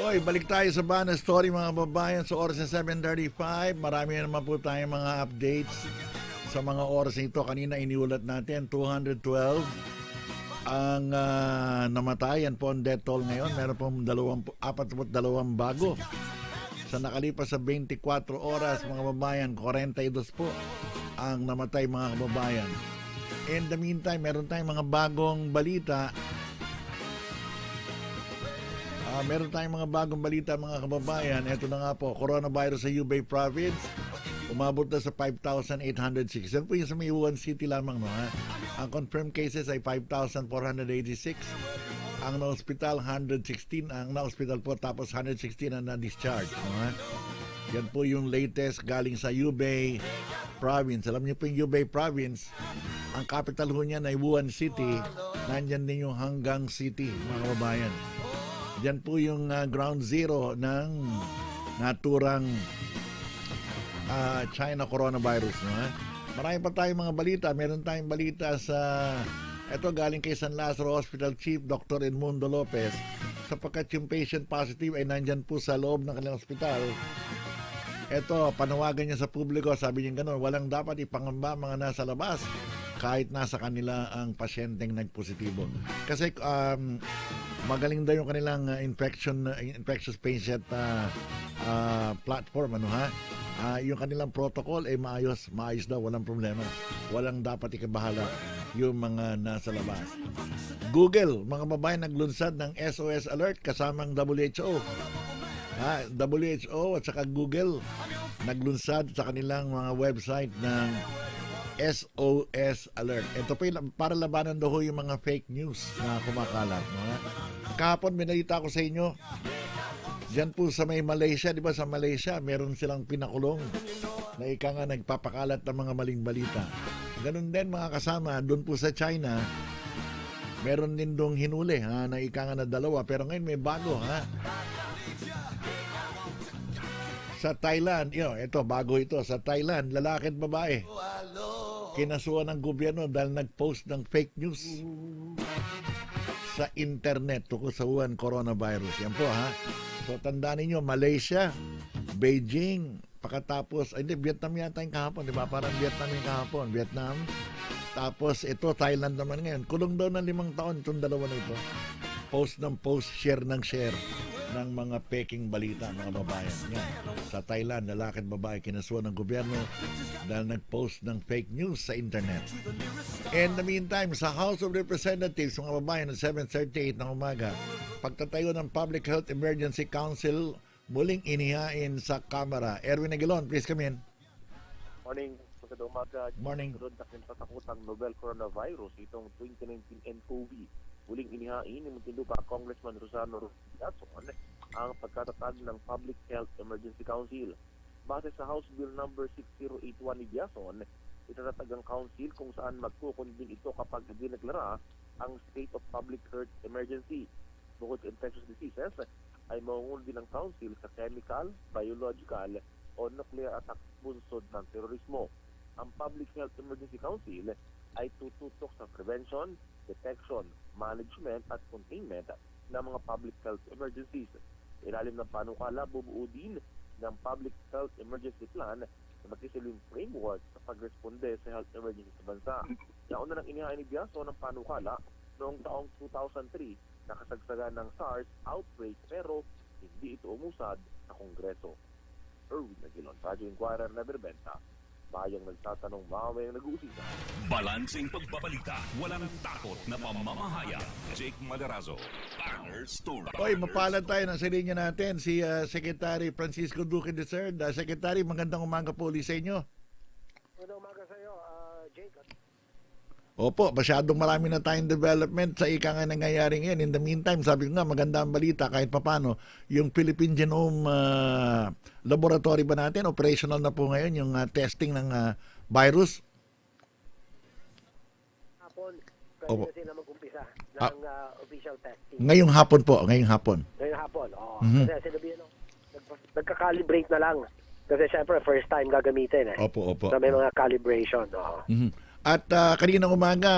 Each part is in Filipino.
Oy, balik tayo sa Bana Story mga babayan sa oras na 7:35. Marami na naman po tayong mga updates sa mga oras nito. Kanina iniulat natin 212 ang namatayan po ang death toll ngayon. Meron pong 42 bago. Sa nakalipas sa 24 oras mga babayan, 42 po ang namatay mga kababayan. In the meantime, meron tayong mga bagong balita. Meron tayong mga bagong balita mga kababayan. Ito na nga po, coronavirus sa Hubei province. Umabot na sa 5,806. Yan po yung sa may Wuhan City lamang. No, ha? Ang confirmed cases ay 5,486. Ang na-hospital, 116. Ang na-hospital po, tapos 116 ang na-discharge. No, ha? Yan po yung latest galing sa Hubei province. Alam niyo po yung Hubei province, ang capital ho niyan ay Wuhan City. Nandyan din yung Hanggang City mga kababayan. Diyan po yung ground zero ng naturang China coronavirus. No? Marami pa tayong mga balita. Meron tayong balita sa ito galing kay San Lazaro Hospital Chief Dr. Edmundo Lopez, sapagkat yung patient positive ay nandyan po sa loob ng kanilang hospital. Ito, panawagan niya sa publiko, sabi niya gano'n, walang dapat ipangamba mga nasa labas kahit nasa kanila ang pasyenteng nagpositibo. Kasi magaling daw yung kanilang infectious patient platform, ano ha? Yung kanilang protocol ay maayos daw, walang problema. Walang dapat ikabahala yung mga nasa labas. Google, mga babae naglunsad ng SOS alert kasamang WHO. WHO at saka Google naglunsad sa kanilang mga website ng SOS alert. Ito pa para labanan daw yung mga fake news na kumakalat. Kahapon binalita ko sa inyo, diyan po sa may Malaysia, di ba sa Malaysia, meron silang pinakulong na ika nga nagpapakalat ng mga maling balita. Ganun din mga kasama, doon po sa China, meron din dong hinuli na ika nga na 2, pero ngayon may bago sa Thailand, ito bago ito, sa Thailand, lalaki at babae kinasuhan ng gobyerno dahil nag-post ng fake news sa internet tungkol sa Wuhan coronavirus. Yan po So tandaan niyo, Malaysia, Beijing, pagkatapos, Vietnam yata yung kahapon, di ba? Parang Vietnam yung kahapon, Vietnam. Tapos ito, Thailand naman ngayon. Kulong daw ng 5 taon itong dalawa na ito. Post ng post, share ng share ng mga peking balita, mga babayan. Yan. Sa Thailand, lalaki at babae kinasuhan ng gobyerno dahil nag-post ng fake news sa internet. In the meantime, sa House of Representatives, mga babayan, at 7:38 ng umaga, pagtatayo ng Public Health Emergency Council muling inihain sa Kamara. Erwin Aguilon, please come in. Morning. Magandang umaga. Morning. Sunod na kinatakutang novel coronavirus itong 2019 nCoV. Muling inihain ni Muntinlupa Congressman Rosano Rosson ang pagkatatag ng Public Health Emergency Council. Base sa House Bill number 6081 ni Biason, itatatag ang council kung saan magkukundin ito kapag dineklara ang state of public health emergency. Bukod sa infectious diseases, ay mangunguna din ang council sa chemical, biological o nuclear attack bunsod ng terorismo. Ang Public Health Emergency Council ay tututok sa prevention, detection, management at containment ng mga public health emergencies. Ilalim ng panukala, bubuo din ng Public Health Emergency Plan na magsisilbing framework sa pagresponde sa health emergency sa bansa. Nauna nang inihain ni Biaso ng panukala noong taong 2003 na kasagsagan ng SARS outbreak pero hindi ito umusad sa Kongreso. Erwin Aguilon, Radyo Inquirer na Berbenta. Bayang nagtatanong, mamayang nag-uusisa. Balansing pagbabalita, walang takot na pamamahaya. Jake Maderazo, Banner Story. Oy, mapalad tayo ng silinya natin si Secretary Francisco Duque III. Secretary, magandang umaga po ulit sa inyo. Magandang umaga sa iyo, Jake. Opo, masyadong marami na tayong development sa ika nga nangyayari ngayon. In the meantime, sabi ko nga, maganda ang balita kahit papano. Yung Philippine Genome Laboratory ba natin, operational na po ngayon yung testing ng virus? Hapon, pwede na sila mag-umpisa ng official testing. Ngayong hapon po, ngayong hapon. Ngayong hapon, oo. Kasi sinabi nagka-calibrate na lang. Kasi syempre, first time gagamitin Opo. So may mga calibration, oo. At kaninang umaga,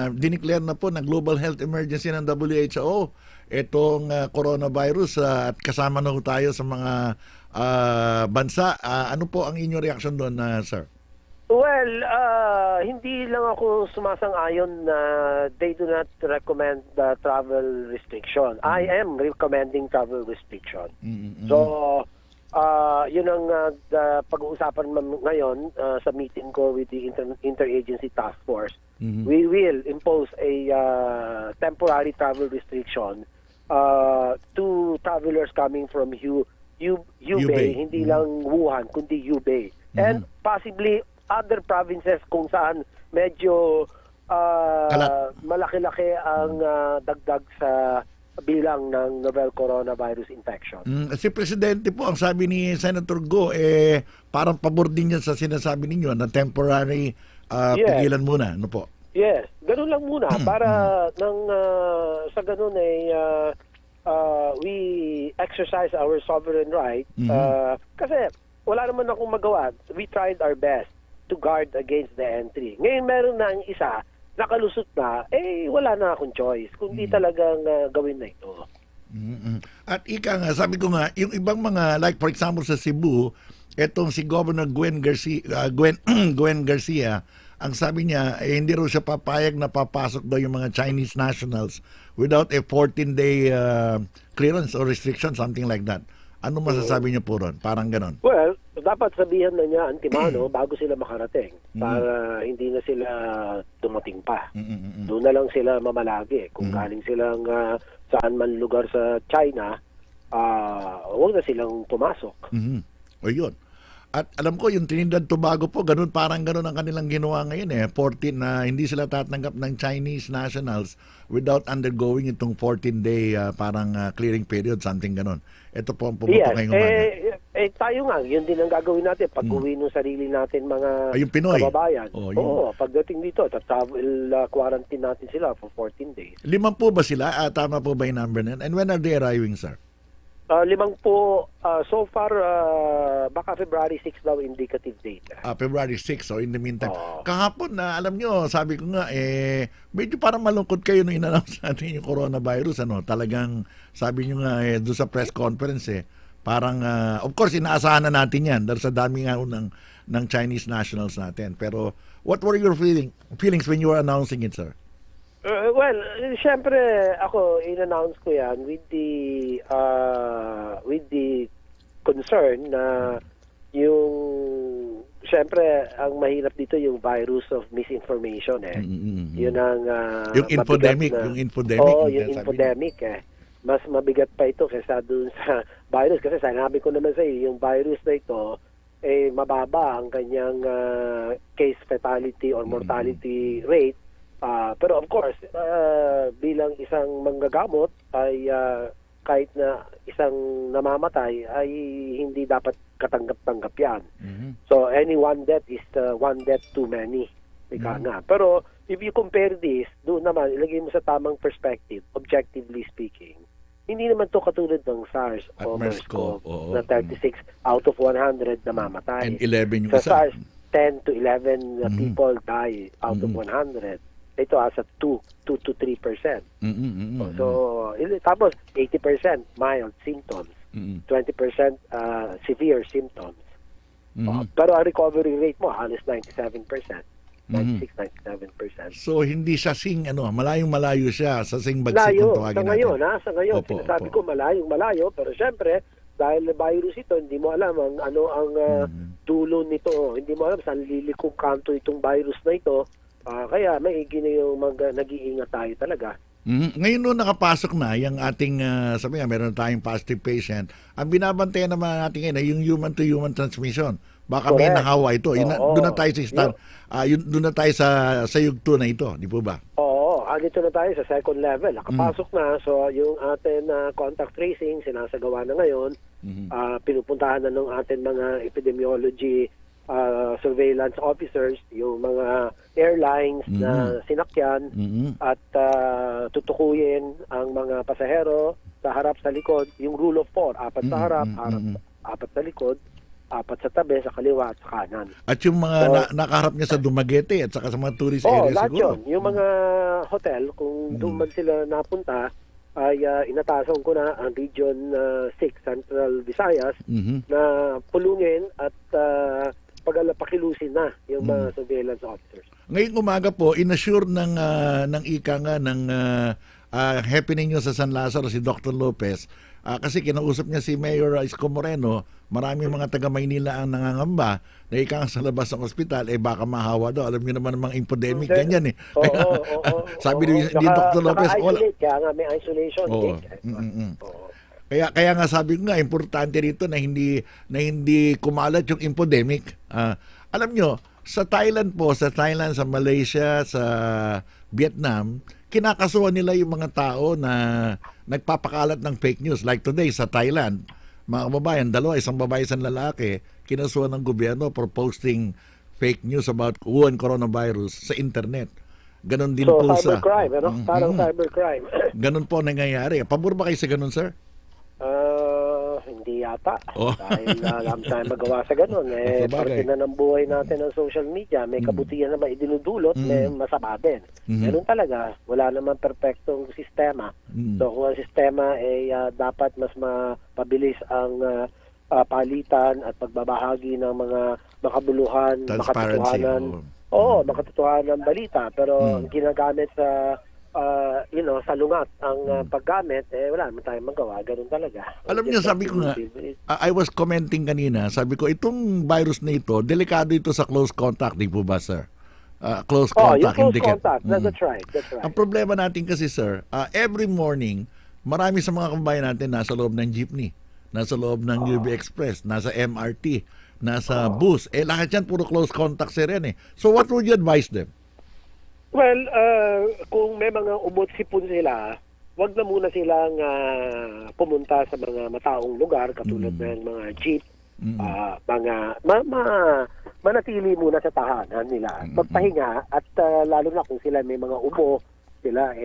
dineclare na po ng Global Health Emergency ng WHO itong coronavirus at kasama na po tayo sa mga bansa. Ano po ang inyong reaksyon doon, sir? Well, hindi lang ako sumasang-ayon na they do not recommend the travel restriction. I am recommending travel restriction. So, yun ang pag-uusapan ngayon sa meeting ko with the Interagency Task Force. We will impose a temporary travel restriction to travelers coming from Hubei, hindi lang Wuhan, kundi Hubei. And possibly other provinces kung saan medyo malaki-laki ang dagdag sa bilang ng novel coronavirus infection. Si Presidente po, ang sabi ni Senator Go, parang pabor din yan sa sinasabi ninyo na temporary pigilan muna. Ano po? Yes, ganun lang muna para nang sa ganun we exercise our sovereign right. Kasi wala naman akong magawa. We tried our best to guard against the entry. Ngayon meron na ang isa, nakalusot na, wala na akong choice kundi talagang gawin na ito. At ika nga, sabi ko nga, yung ibang mga, like for example sa Cebu, etong si Governor Gwen Garcia, ang sabi niya, hindi raw siya papayag na papasok daw yung mga Chinese nationals without a 14-day clearance or restriction, something like that. Ano masasabi niyo po ron? Parang ganon. Well, dapat sabihan na niya antimano bago sila makarating para hindi na sila dumating pa. Doon na lang sila mamalagi. Kung galing silang saan man lugar sa China, huwag na silang pumasok. O yun. At alam ko yung Trinidad Tobago po, parang ganun ang kanilang ginawa ngayon 14 na hindi sila tatanggap ng Chinese nationals without undergoing itong 14-day parang clearing period, something ganun. Ito po ang pumunta ngayong umaga. Tayo nga, yun din ang gagawin natin pag uwi ng sarili natin mga Pinoy. Kababayan. Pagdating dito, travel quarantine natin sila for 14 days. 5 po ba sila? Tama po ba yung number na yan? And when are they arriving, sir? 5 po, so far, baka February 6 daw indicative date. February 6, so in the meantime. Kahapon na, alam nyo, sabi ko nga, medyo parang malungkot kayo nung in-announce natin yung coronavirus. Talagang, sabi nyo nga, doon sa press conference, parang, of course, inaasahan na natin yan dahil sa dami nga ng Chinese nationals natin. Pero, what were your feelings when you were announcing it, sir? Well, syempre ako in-announce ko 'yan with the concern na yung syempre ang mahirap dito yung virus of misinformation Yun ang yung infodemic, yung infodemic Mas mabigat pa ito kaysa dun sa virus kasi sinabi ko naman sa iyo yung virus na ito mababa ang kanyang case fatality or mortality rate. Pero of course, bilang isang manggagamot ay kahit na isang namamatay ay hindi dapat katanggap-tanggap yan. So any one death is one death too many. Ika nga. Pero if you compare this, doon naman, ilagay mo sa tamang perspective, objectively speaking, hindi naman to katulad ng SARS o MERS-CoV na 36 out of 100 namamatay. And 11 yung sa isa. SARS, 10 to 11 people die out of 100. Ito asa 2 to 3%. So, tapos 80% mild symptoms, 20% severe symptoms. Pero ang recovery rate mo halos 97%. 96-97%. So hindi siya malayong-malayo siya sa bagsik kung tawagin natin. Sa ngayon, sinasabi ko malayong-malayo, pero syempre dahil virus ito, hindi mo alam ang dulo nito. Hindi mo alam saan lilikong kanto itong virus na ito. Kaya maigi na yung nag-iingat tayo talaga. Ngayon nung nakapasok na yung ating, sabi nga, meron tayong positive patient, ang binabantayan naman natin ngayon ay yung human-to-human transmission. Baka may nakawa ito. Doon na tayo sa doon na tayo sa yugto na ito, di po ba? Oo, dito na tayo sa second level. Nakapasok na. So yung atin contact tracing, sinasagawa na ngayon. Pinupuntahan na ng atin mga epidemiology surveillance officers, yung mga airlines na sinakyan at tutukuyin ang mga pasahero sa harap sa likod. Yung rule of 4, 4 sa harap, 4 sa likod. apat sa tabi, sa kaliwa at sa kanan. At yung mga So, nakaharap niya sa Dumaguete at saka sa mga tourist Oo, area lahat siguro. yun. Yung mga hotel, kung doon man sila napunta, ay inatasan ko na ang Region 6, Central Visayas, Mhm. na pulungin at pakilusin na yung mga surveillance officers. Ngayong umaga po, inassure ng ika nga ng happening nyo sa San Lazaro si Dr. Lopez, kasi kinausap niya si Mayor Isko Moreno, marami mga taga Maynila ang nangangamba na ika nga sa labas ng ospital, baka mahawa daw. Alam niyo naman ng mga infodemic, ganyan eh. Oo. Sabi ni Dr. Lopez, Naka-isolate, kaya nga may isolation. Oo. Dick. Oo. Kaya nga sabi ko nga importante rito na hindi kumalat yung infodemic. Alam nyo, sa Thailand, sa Malaysia, sa Vietnam, kinakasuhan nila yung mga tao na nagpapakalat ng fake news. Like today sa Thailand, mga kababayan, isang babae, isang lalaki, kinasuhan ng gobyerno for posting fake news about Wuhan coronavirus sa internet. Ganon din So, po sa... cybercrime, parang cybercrime. Ganon po nangyayari. Pabor ba kayo sa ganon, sir? Hindi yata. Oh. Dahil alam tayo magawa sa ganun. Parte na ng buhay natin ng social media. May kabutihan naman idinudulot, may masama din. Ganun talaga. Wala naman perfectong sistema. So kung ang sistema ay dapat mas mapabilis ang palitan at pagbabahagi ng mga makabuluhan, Transparency. makatotohanan. Makatotohanan ng balita. Pero ginagamit sa salungat ang paggamit, wala naman tayong magawa. Ganun talaga. Alam niyo, sabi ko nga, I was commenting kanina, sabi ko, itong virus na ito, delikado ito sa close contact, di po ba, sir? Close contact. Yung close contact. That's right. Ang problema natin kasi, sir, every morning, marami sa mga kababayan natin nasa loob ng jeepney, nasa loob ng UB Express, nasa MRT, nasa bus. Lahat yan, puro close contact, sir, yan eh. So what would you advise them? Well, kung may mga umot-sipon sila, wag na muna silang pumunta sa mga mataong lugar katulad ng mga jeep, manatili muna sa tahanan nila. Magpahinga at lalo na kung sila may mga ubo, sila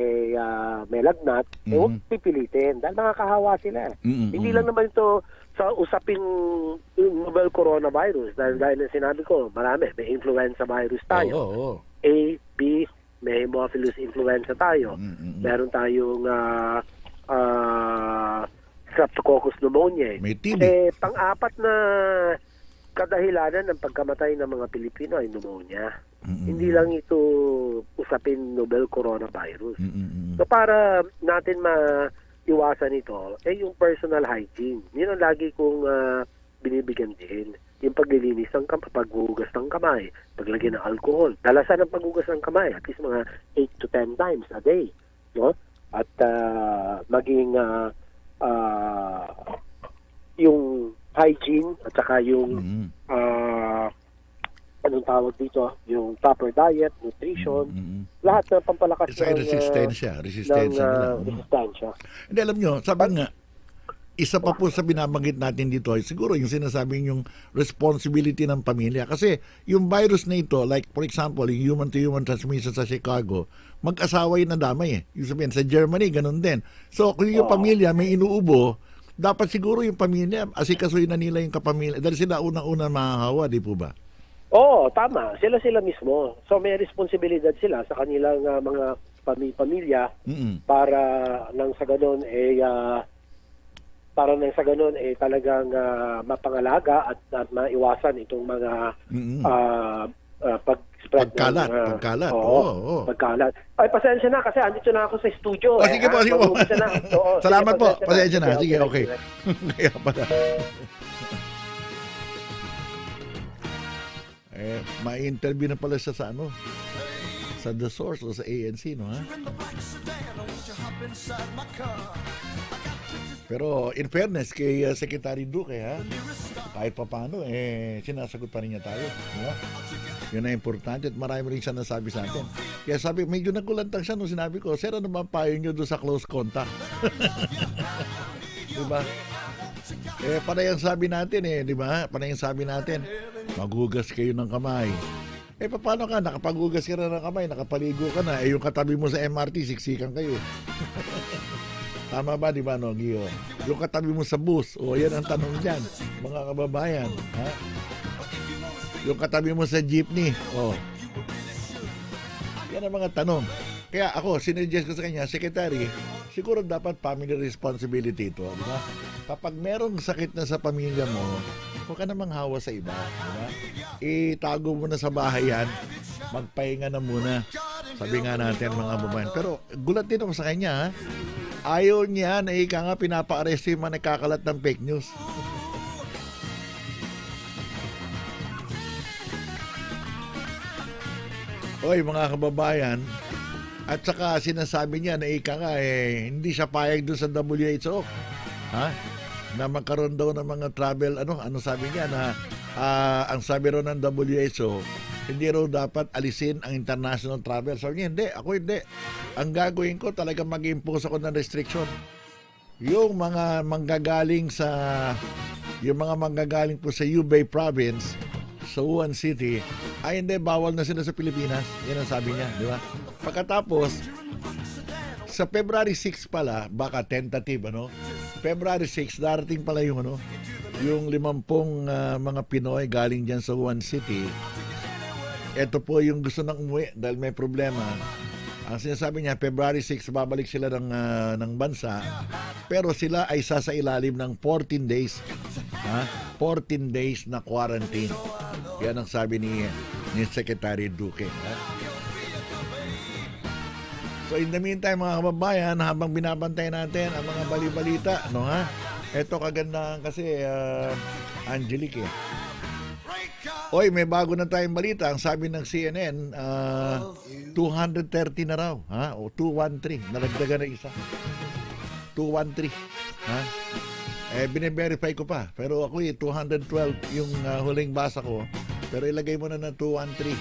may lagnat, huwag pipilitin dahil nakakahawa sila. Hindi lang naman ito sa usaping novel coronavirus dahil na sinabi ko, marami, may influenza virus tayo. A, B, may Haemophilus influenza tayo. Meron tayong Streptococcus pneumoniae. May TB. Pang-apat na kadahilanan ng pagkamatay ng mga Pilipino ay pneumonia. Hindi lang ito usapin novel coronavirus. So para natin maiwasan ito, yung personal hygiene. Yun ang lagi kong binibigyan din. Yung paglilinis ng paghuhugas ng kamay, paglagyan ng alcohol, dalasan ng paghuhugas ng kamay, at least mga 8 to 10 times a day. No? At maging yung hygiene at saka yung anong tawag dito, yung proper diet, nutrition, lahat ng pampalakas ng resistensya resistensya. Hindi, alam nyo, sabi nga, isa pa po sa binabanggit natin dito ay siguro yung sinasabing yung responsibility ng pamilya. Kasi yung virus na ito, like for example, yung human-to-human transmission sa Chicago, mag-asawa yung nadamay eh. Yung sabihin, sa Germany, ganun din. So kung yung pamilya may inuubo, dapat siguro yung pamilya, asikasuhin na nila yung kapamilya. Dahil sila unang-una mahahawa, di po ba? Tama. Sila mismo. So may responsibilidad sila sa kanilang mga pamilya para nang sa ganun talagang mapangalaga at maiwasan itong mga pag-spread pagkalat. Pagkalat. Ay, pasensya na kasi andito na ako sa studio. Sige po. Salamat po. Pasensya na. Sige, okay. Kaya pala. Ma-interview na pala siya sa sa The Source o sa ANC, no ha? Pero in fairness kay Secretary Duque, ha, kahit pa paano, sinasagot pa rin niya tayo. No? Yun ang importante at marami rin siya nasabi sa atin. Kaya sabi, medyo nagulantang siya nung sinabi ko, sir, ano ba payo nyo doon sa close contact? Diba? Panay ang sabi natin di ba? Panay ang sabi natin, maghugas kayo ng kamay. Paano ka? Nakapaghugas ka na ng kamay, nakapaligo ka na. Yung katabi mo sa MRT, siksikan kayo. Tama ba, di ba, no, Gio? Yung katabi mo sa bus, yan ang tanong dyan. mga kababayan. Ha? Yung katabi mo sa jeepney. Oh. Yan ang mga tanong. Kaya ako, sinuggest ko sa kanya, Secretary, siguro dapat family responsibility ito. Di ba? Kapag merong sakit na sa pamilya mo, huwag ka namang hawa sa iba. Di ba? Itago mo na sa bahay yan. Magpahinga na muna. Sabi nga natin mga babayan. Pero gulat din ako sa kanya. Ha? Ayaw niya na ika nga pinapa-arresto yung mga nagkakalat ng fake news. Oy mga kababayan, at saka sinasabi niya na ika nga hindi siya payag doon sa WHO. Ha? Na magkaroon daw ng mga travel, ano sabi niya na ang sabi raw ng WHO, hindi raw dapat alisin ang international travel. Sabi niya, hindi, ako hindi. Ang gagawin ko talaga mag-impose ako ng restriction. Yung mga manggagaling po sa Hubei province, sa Wuhan City, ay hindi, bawal na sila sa Pilipinas. Yan ang sabi niya, di ba? Pagkatapos, sa February 6 pala, baka tentative, February 6, darating pala yung, yung 50 mga Pinoy galing dyan sa Wuhan City. Ito po yung gusto nang umuwi dahil may problema. Ang sinasabi niya, February 6, babalik sila ng bansa. Pero sila ay sasailalim ng 14 days. 14 days na quarantine. Yan ang sabi ni Secretary Duque. So in the meantime mga kababayan, habang binabantay natin ang mga bali-balita, Ito kagandahan kasi Angelique. Oy, may bago na tayong balita. Ang sabi ng CNN, 230 na raw, o 213. Nalagdagan na isa. 213. Bine-verify ko pa. Pero ako 212 yung huling basa ko. Pero ilagay mo na 213.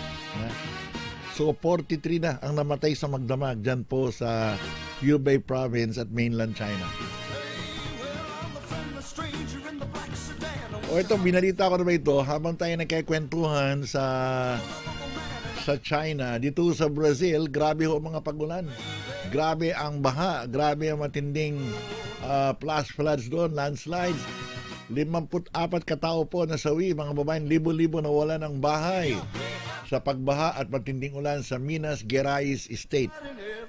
So 43 na ang namatay sa magdamag dyan po sa Hubei province at mainland China. O ito, binalita ko na ba ito habang tayo nagkikwentuhan sa China. Dito sa Brazil, grabe ho mga pagulan. Grabe ang baha, grabe ang matinding flash floods doon, landslides. 54 katao po nasawi, mga babaeng libo-libo na wala ng bahay sa pagbaha at matinding ulan sa Minas Gerais State.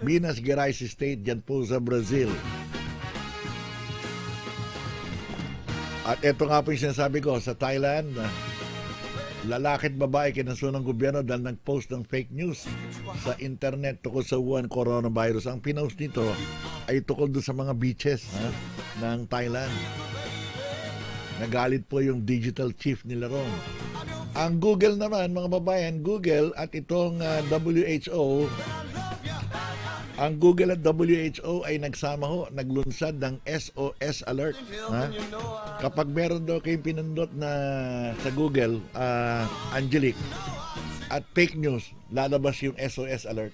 Minas Gerais State, dyan po sa Brazil. At ito nga po yung sinasabi ko, sa Thailand, lalaki at babae kinasuhan ng gobyerno dahil nag-post ng fake news sa internet tukol sa Wuhan coronavirus. Ang pinost nito ay tukol doon sa mga beaches ng Thailand. Nagalit po yung digital chief nila ron. Ang Google naman, mga babayan, Google at itong WHO, ang Google at WHO ay nagsama ho, naglunsad ng SOS alert. Kapag meron daw kayong pinindot na sa Google, Angelique, at fake news, lalabas yung SOS alert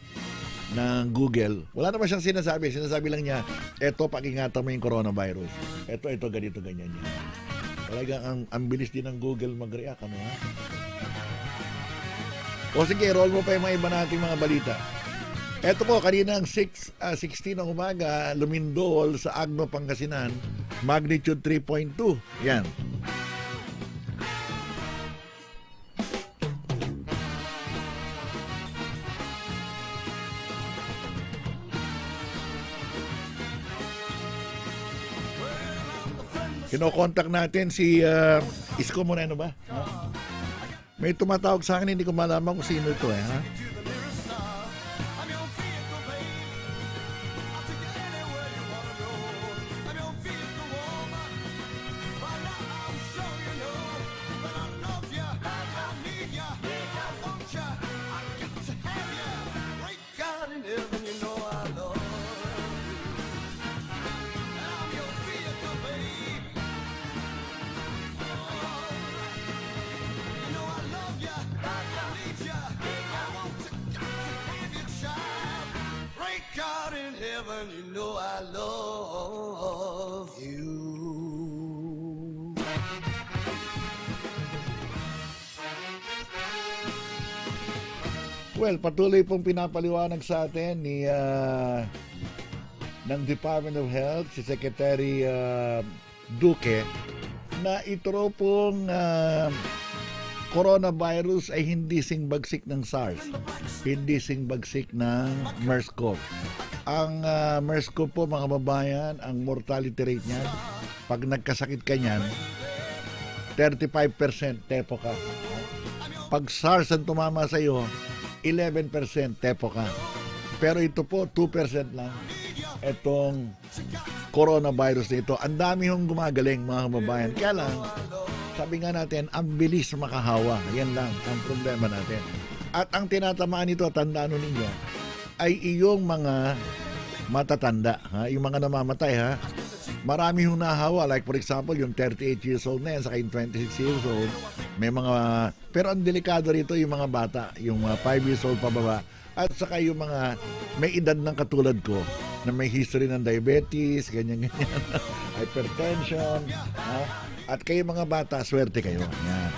ng Google. Wala naman siyang sinasabi. Sinasabi lang niya, eto, pag-ingatan mo yung coronavirus. Eto, ganito, ganyan yan. Talagang ang bilis din ng Google mag-react. O sige, roll mo pa yung mga iba nating mga balita. Ito po, kaninang 16 ng umaga, lumindol sa Agno, Pangasinan, magnitude 3.2. Yan. Kinokontak natin si Isko Moreno ba? May tumatawag sa akin, hindi ko malaman kung sino ito You know I love you. Well, patuloy pong pinapaliwanag sa atin ng Department of Health si Secretary Duque na ito raw pong coronavirus ay hindi singbagsik ng SARS, hindi singbagsik ng MERS-CoV. Ang MERS-CoV po, mga kababayan, ang mortality rate niyan, pag nagkasakit ka niyan, 35% tepo ka. Pag SARS ang tumama sa iyo, 11% tepo ka. Pero ito po, 2% lang. Itong coronavirus nito. Ang dami hong gumagaling, mga kababayan. Kaya lang, sabi nga natin, ang bilis makahawa. Yan lang ang problema natin. At ang tinatamaan nito, tandaan ninyo, ay iyong mga matatanda. Ha? Yung mga namamatay, ha? Marami hong nahawa. Like for example, yung 38 years old na yan, saka yung 26 years old. May mga... Pero ang delikado rito yung mga bata. Yung 5 years old pababa. At saka yung mga may edad ng katulad ko na may history ng diabetes, ganyan-ganyan, hypertension, ha? At kayo mga bata, swerte kayo. Yan.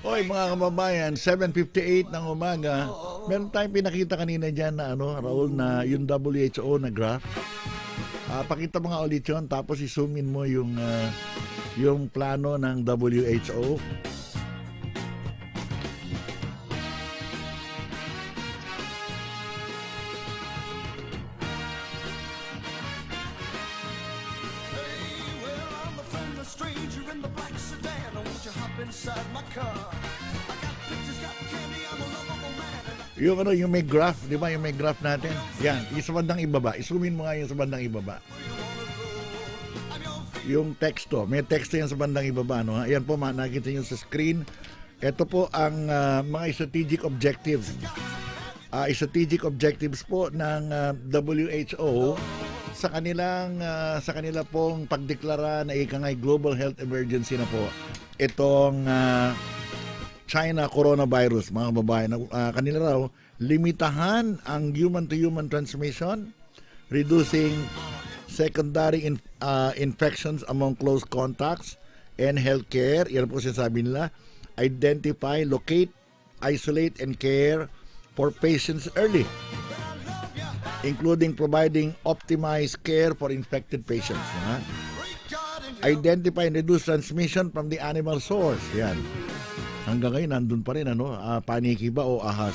Oy, mga kababayan, 7:58 ng umaga. Meron tayong pinakita kanina dyan na Raul, na yung WHO na graph. Pakita mo nga ulit yun, tapos i-zoom in mo yung plano ng WHO. Yung may graph, di ba? Yung may graph natin. Yan, yung sa bandang ibaba. Isumin mo nga yung sa bandang ibaba. Yung texto. May texto yan sa bandang ibaba. No? Ayan po, nakikita nyo sa screen. Ito po ang mga strategic objectives. Strategic objectives po ng WHO sa kanila pong pagdeklara na ikangay global health emergency na po itong China coronavirus, mga kababayan. Kanila raw, limitahan ang human-to-human transmission, reducing secondary infections among close contacts, and healthcare. Yan po sinasabi nila. Identify, locate, isolate, and care for patients early, including providing optimized care for infected patients. Identify and reduce transmission from the animal source. Yan. Hanggang ngayon, nandun pa rin, paniki ba o ahas.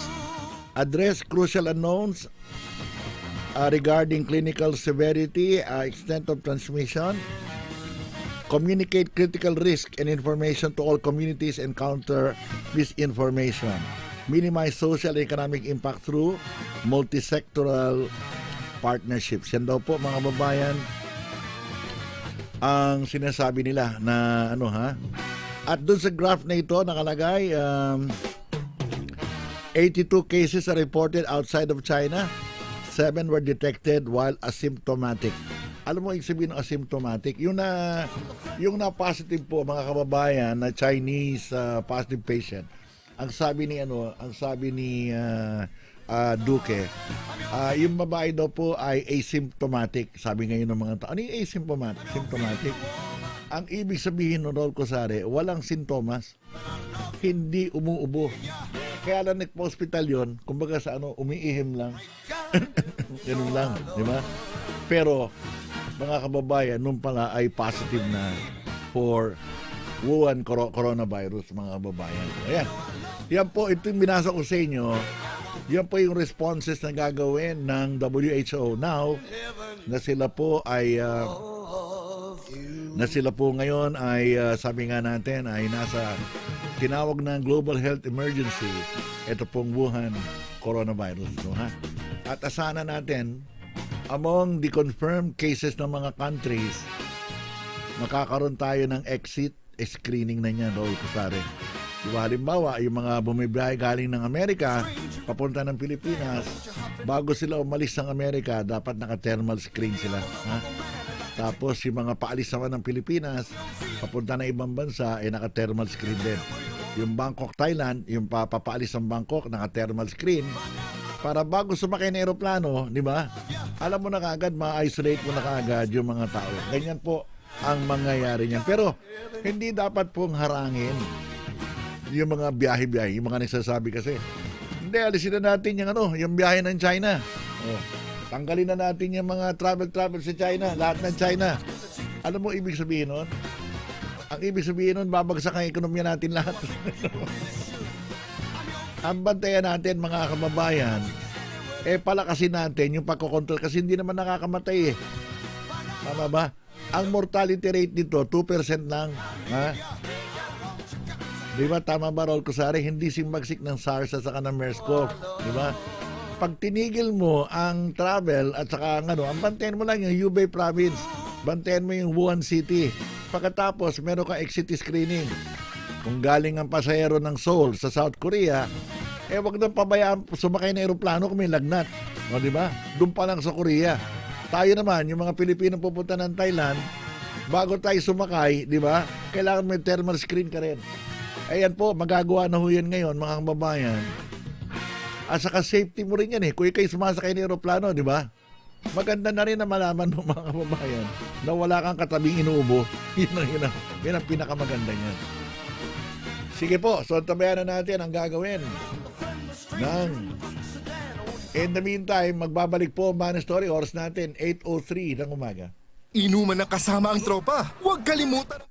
Address crucial unknowns regarding clinical severity, extent of transmission. Communicate critical risk and information to all communities and counter misinformation. Minimize social and economic impact through multisectoral partnerships. Yan daw po, mga babayan, ang sinasabi nila na At doon sa graph na ito nakalagay 82 cases are reported outside of China. 7 were detected while asymptomatic. Alam mo ibig sabihin ng asymptomatic? Yung na positive po, mga kababayan, na Chinese positive patient. Ang sabi ni Duque, yung babae daw po ay asymptomatic. Sabi ngayon ng mga tao, ano yung asymptomatic? Symptomatic? Ang ibig sabihin nun, Raul Cosare, walang sintomas. Hindi umuubo. Kaya lang nagpa-hospital yun, kumbaga sa umiihim lang. Ganun lang, di ba? Pero, mga kababayan, nung pala ay positive na for Wuhan coronavirus, mga kababayan. Ayan. Yan po, ito yung binasa ko sa inyo. Yan po yung responses na gagawin ng WHO now na sila po ay ngayon ay sabi nga natin ay nasa tinawag ng global health emergency. Ito pong Wuhan coronavirus, no, ha? At asahan natin among the confirmed cases ng mga countries, makakaroon tayo ng exit screening na niya, Raul Cosare. Diba, halimbawa, yung mga bumibiyahe galing ng Amerika papunta ng Pilipinas, bago sila umalis ng Amerika, dapat naka-thermal screen sila, ha? Tapos yung mga paalis naman ng Pilipinas papunta ng ibang bansa ay naka-thermal screen din. Yung Bangkok, Thailand, yung papaalis ng Bangkok, naka-thermal screen para bago sumakay ng eroplano, di ba? Alam mo na kaagad, ma-isolate mo na kaagad yung mga tao. Ganyan po ang mangyayari niyan. Pero hindi dapat pong harangin yung mga biyahe-biyahe, yung mga nagsasabi kasi, hindi, alisin na natin yung biyahe ng China. Oh, tanggalin na natin yung mga travel sa China, lahat ng China. Alam mo ibig sabihin nun? Ang ibig sabihin nun, babagsak ang ekonomiya natin lahat. Ang bantayan natin, mga kababayan, palakasin natin yung pagkokontrol kasi hindi naman nakakamatay eh. Tama ba? Ang mortality rate dito, 2% lang. Ha? Di ba? Tama ba, Raul Cosare? Hindi simbagsik ng SARS at saka ng MERS-CoV. Di ba? Pag tinigil mo ang travel at saka ang bantayan mo lang yung Hubei province. Bantayan mo yung Wuhan City. Pagkatapos, meron ka exit screening. Kung galing ang pasahero ng Seoul sa South Korea, wag nang pabayaan sumakay na eroplano kung may lagnat. O, di ba? Doon pa lang sa Korea. Tayo naman, yung mga Pilipino pupunta ng Thailand, bago tayo sumakay, di ba? Kailangan may thermal screen ka rin. Ayan po, magagawa na ho yan ngayon, mga kababayan. At saka safety mo rin yan eh. Kung ikay sumasakay ng eroplano, di ba? Maganda na rin na malaman ng mga kababayan na wala kang katabing inuubo. Yun ang pinakamaganda niyan. Sige po, so tabayan na natin ang gagawin in the meantime, magbabalik po ang Money Story. Oras natin, 8:03 ng umaga. Inuman na kasama ang tropa. Huwag kalimutan.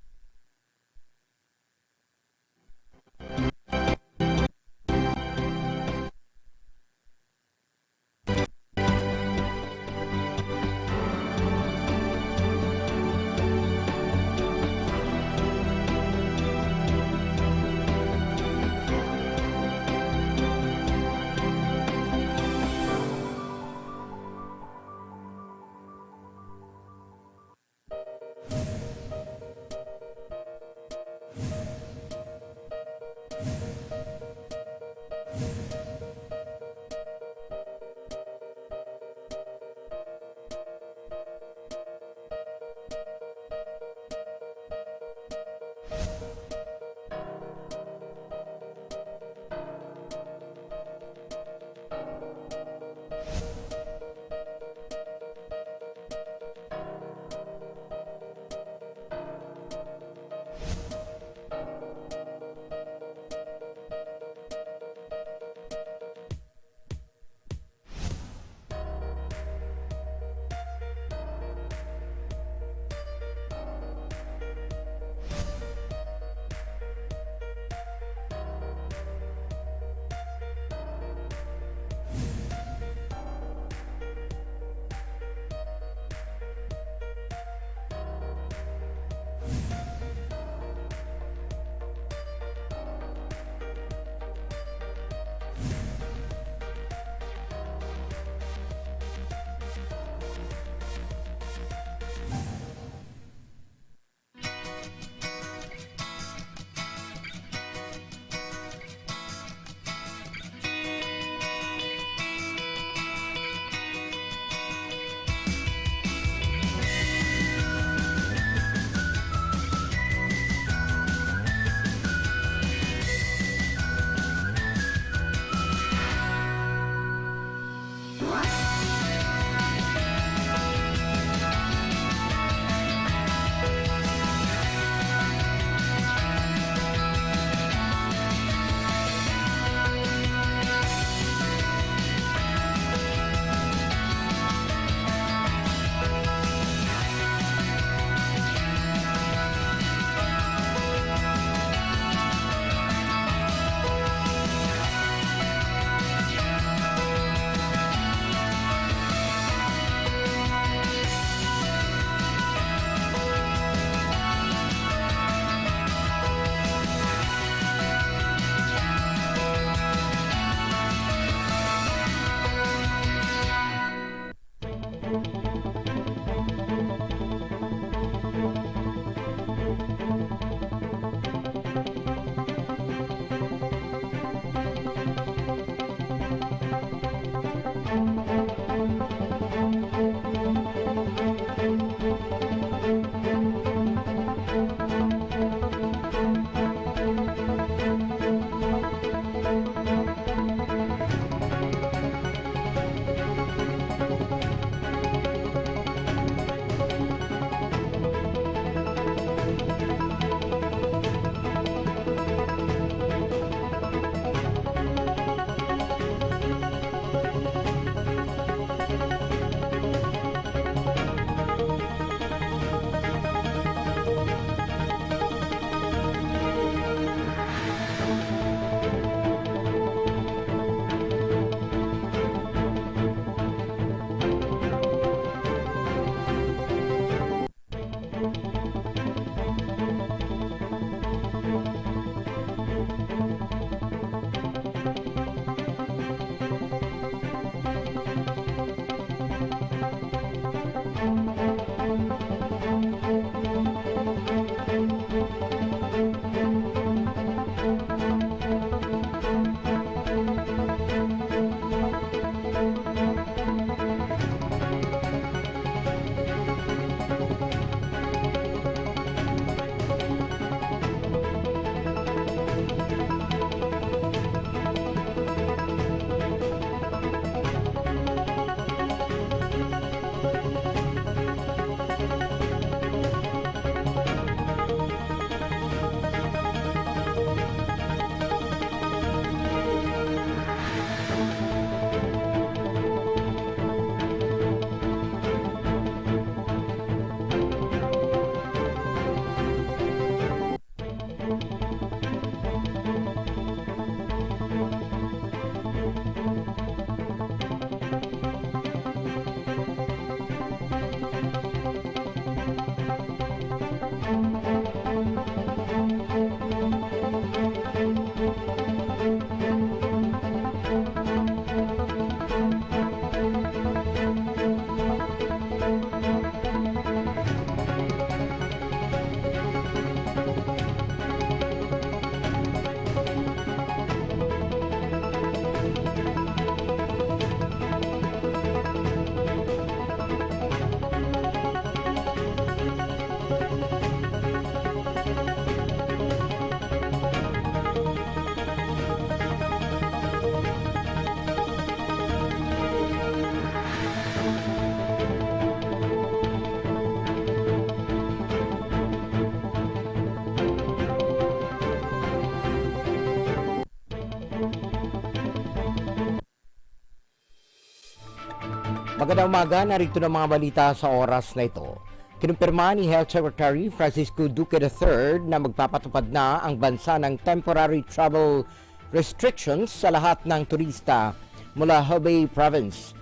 Magandang umaga, narito ng mga balita sa oras na ito. Kinumpirma ni Health Secretary Francisco Duque III na magpapatupad na ang bansa ng temporary travel restrictions sa lahat ng turista mula Hubei Province.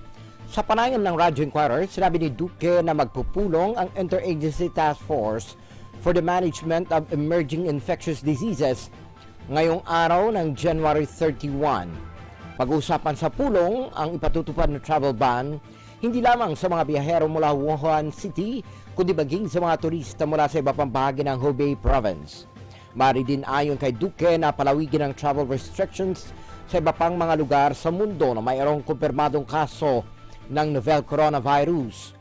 Sa panayam ng Radyo Inquirer, sinabi ni Duque na magpupulong ang Interagency Task Force for the Management of Emerging Infectious Diseases ngayong araw ng January 31. Pag-usapan sa pulong ang ipatutupad na travel ban hindi lamang sa mga biyahero mula Wuhan City, kundi maging sa mga turista mula sa iba pang bahagi ng Hubei Province. Mari din ayon kay Duque na palawigin ang travel restrictions sa iba pang mga lugar sa mundo na mayroong kumpirmadong kaso ng novel coronavirus.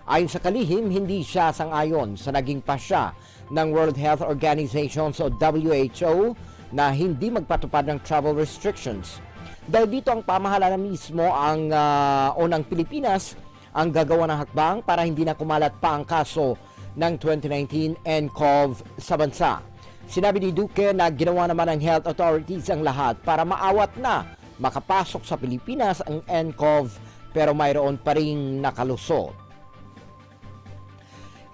Ayon sa kalihim, hindi siya sang-ayon sa naging pasya ng World Health Organization o WHO na hindi magpatupad ng travel restrictions. Dahil dito ang pamahalaan mismo ng Pilipinas ang gagawa ng hakbang para hindi na kumalat pa ang kaso ng 2019 nCoV sa bansa. Sinabi ni Duque na ginawa naman ng health authorities ang lahat para maawat na makapasok sa Pilipinas ang nCoV pero mayroon pa ring nakalusot.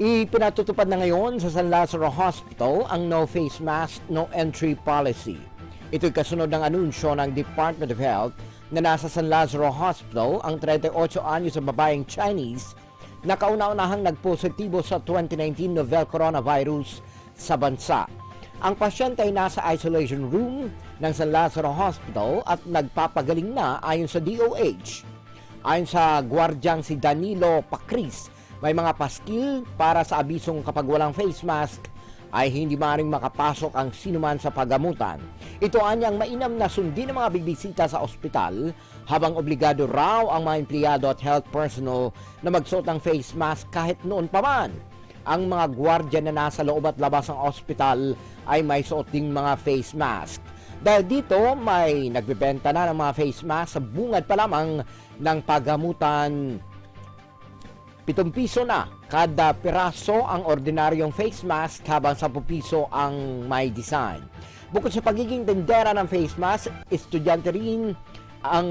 Ipinatutupad na ngayon sa San Lazaro Hospital ang no face mask, no entry policy. Ito'y kasunod ng anunsyo ng Department of Health na nasa San Lazaro Hospital ang 38 anyos na babaeng Chinese na kauna-unahang nagpositibo sa 2019 novel coronavirus sa bansa. Ang pasyente ay nasa isolation room ng San Lazaro Hospital at nagpapagaling na ayon sa DOH. Ayon sa gwardyang si Danilo Pacris, may mga paskil para sa abisong kapag walang face mask ay hindi maaaring makapasok ang sinuman sa paggamutan. Ito anyang mainam na sundin ng mga bibisita sa ospital habang obligado raw ang mga empleyado at health personnel na magsuot ng face mask kahit noon pa man. Ang mga gwardya na nasa loob at labas ng ospital ay may suot ding mga face mask. Dahil dito, may nagbebenta na ng mga face mask sa bungad pa lamang ng paggamutan. 7 piso na kada piraso ang ordinaryong face mask habang 10 piso ang may design. Bukod sa pagiging tendera ng face mask, estudyante rin ang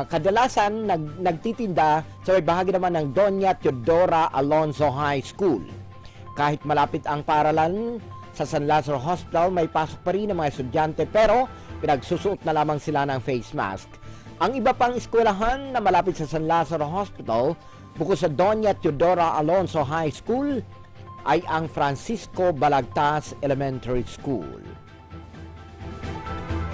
kadalasan nagtitinda sa may bahagi naman ng Doña Teodora Alonso High School. Kahit malapit ang paaralan sa San Lazaro Hospital, may pasok pa rin ng mga estudyante pero pinagsusuot na lamang sila ng face mask. Ang iba pang eskwelahan na malapit sa San Lazaro Hospital, bukod sa Doña Teodora Alonso High School, ay ang Francisco Balagtas Elementary School.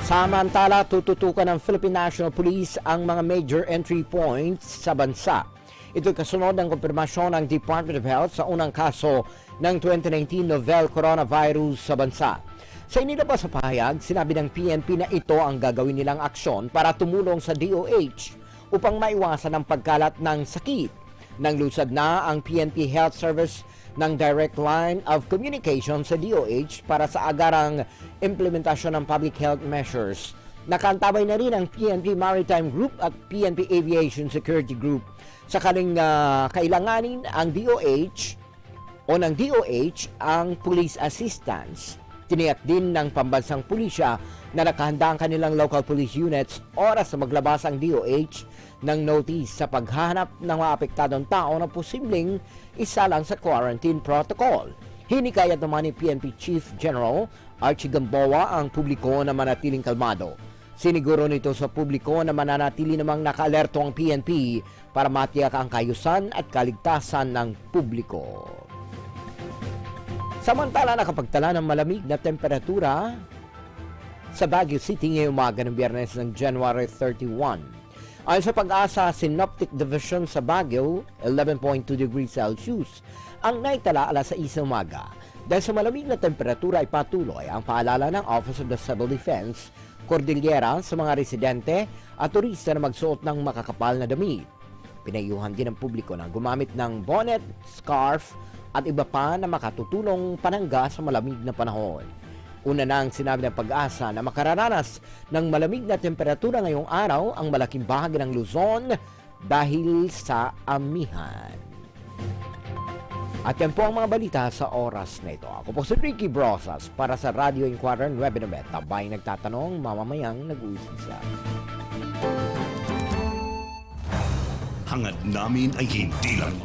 Samantala, tututukan ng Philippine National Police ang mga major entry points sa bansa. Ito'y kasunod ng kumpirmasyon ng Department of Health sa unang kaso ng 2019 novel coronavirus sa bansa. Sa inilabas sa pahayag, sinabi ng PNP na ito ang gagawin nilang aksyon para tumulong sa DOH upang maiwasan ang pagkalat ng sakit. Nang lusad na ang PNP Health Service ng direct line of communication sa DOH para sa agarang implementasyon ng public health measures. Nakantabay na rin ang PNP Maritime Group at PNP Aviation Security Group sakaling kailanganin ang DOH ang police assistance. Tiniyak din ng pambansang pulisya na nakahanda ang kanilang local police units oras na maglabas ang DOH ng notice sa paghahanap ng mga apektadong tao na posibleng isalang sa quarantine protocol. Hinikayat naman ni PNP Chief General Archie Gamboa ang publiko na manatiling kalmado. Siniguro nito sa publiko na mananatili namang nakaalerto ang PNP para matiyak ang kaayusan at kaligtasan ng publiko. Samantala, nakapagtala ng malamig na temperatura sa Baguio City ngayong umaga ng Biyernes ng January 31. Ayon sa Pag-asa Synoptic Division sa Baguio, 11.2 degrees Celsius ang naitala alas 6 ng umaga. Dahil sa malamig na temperatura ay patuloy ang paalala ng Office of the Civil Defense, Cordillera sa mga residente at turista na magsuot ng makakapal na damit. Pinayuhan din ng publiko na gumamit ng bonnet, scarf at iba pa na makatutulong panangga sa malamig na panahon. Una nang sinabi ng Pag-asa na makararanas ng malamig na temperatura ngayong araw ang malaking bahagi ng Luzon dahil sa amihan. At yan po ang mga balita sa oras na ito. Ako po si Ricky Brosas para sa Radio Inquirer 9 Tabay nagtatanong, mamamayang nag-uusisa. Hangad namin ay hindi lang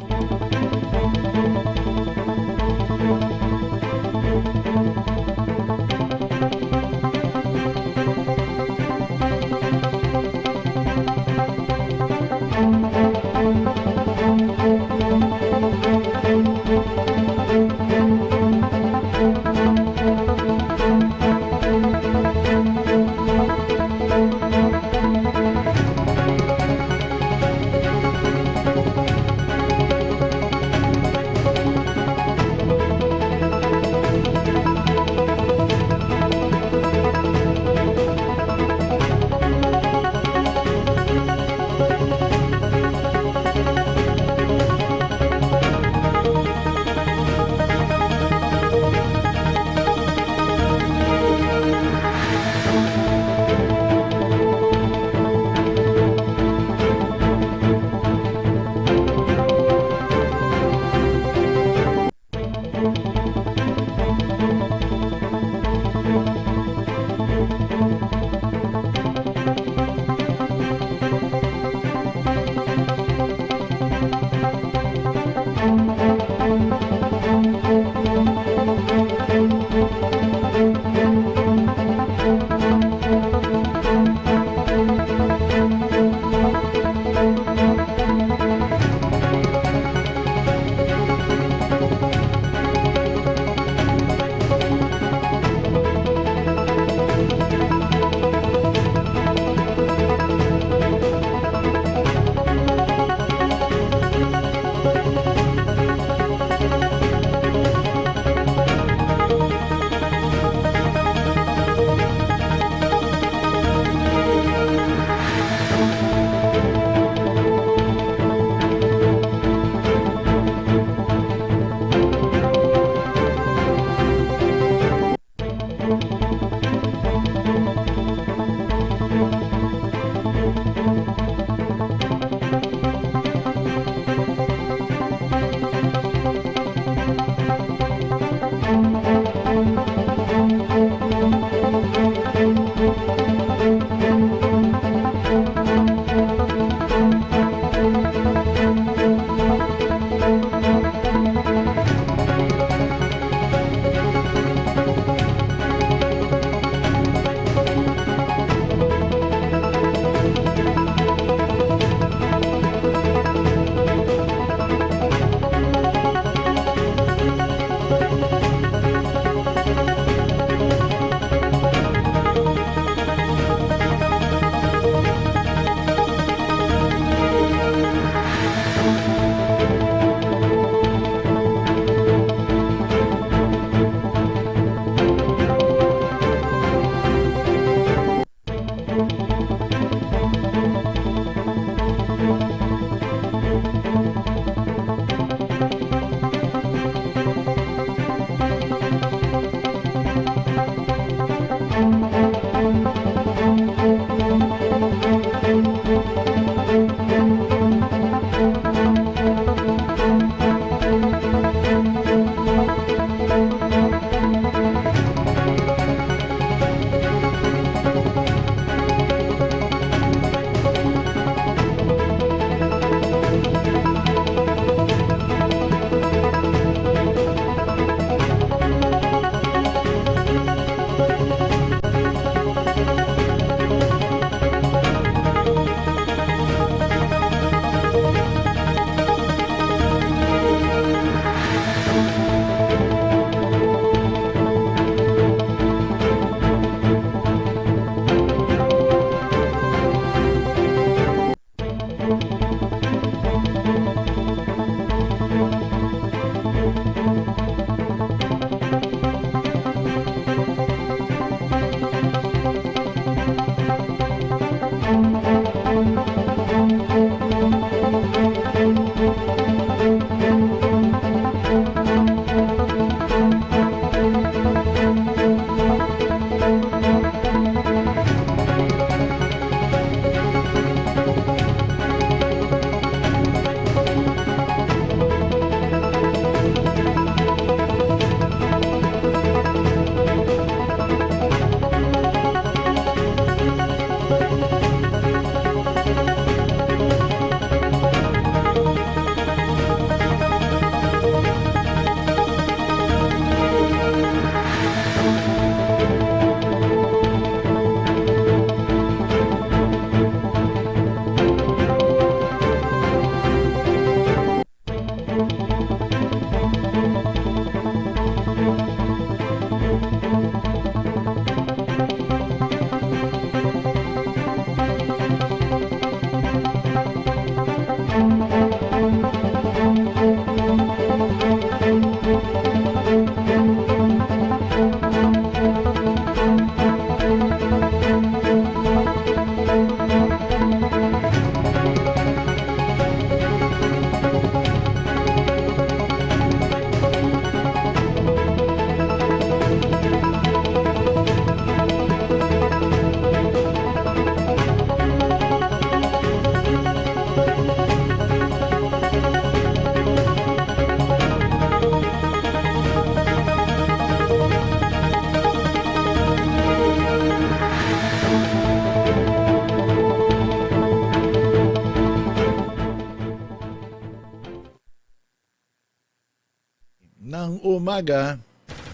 umaga.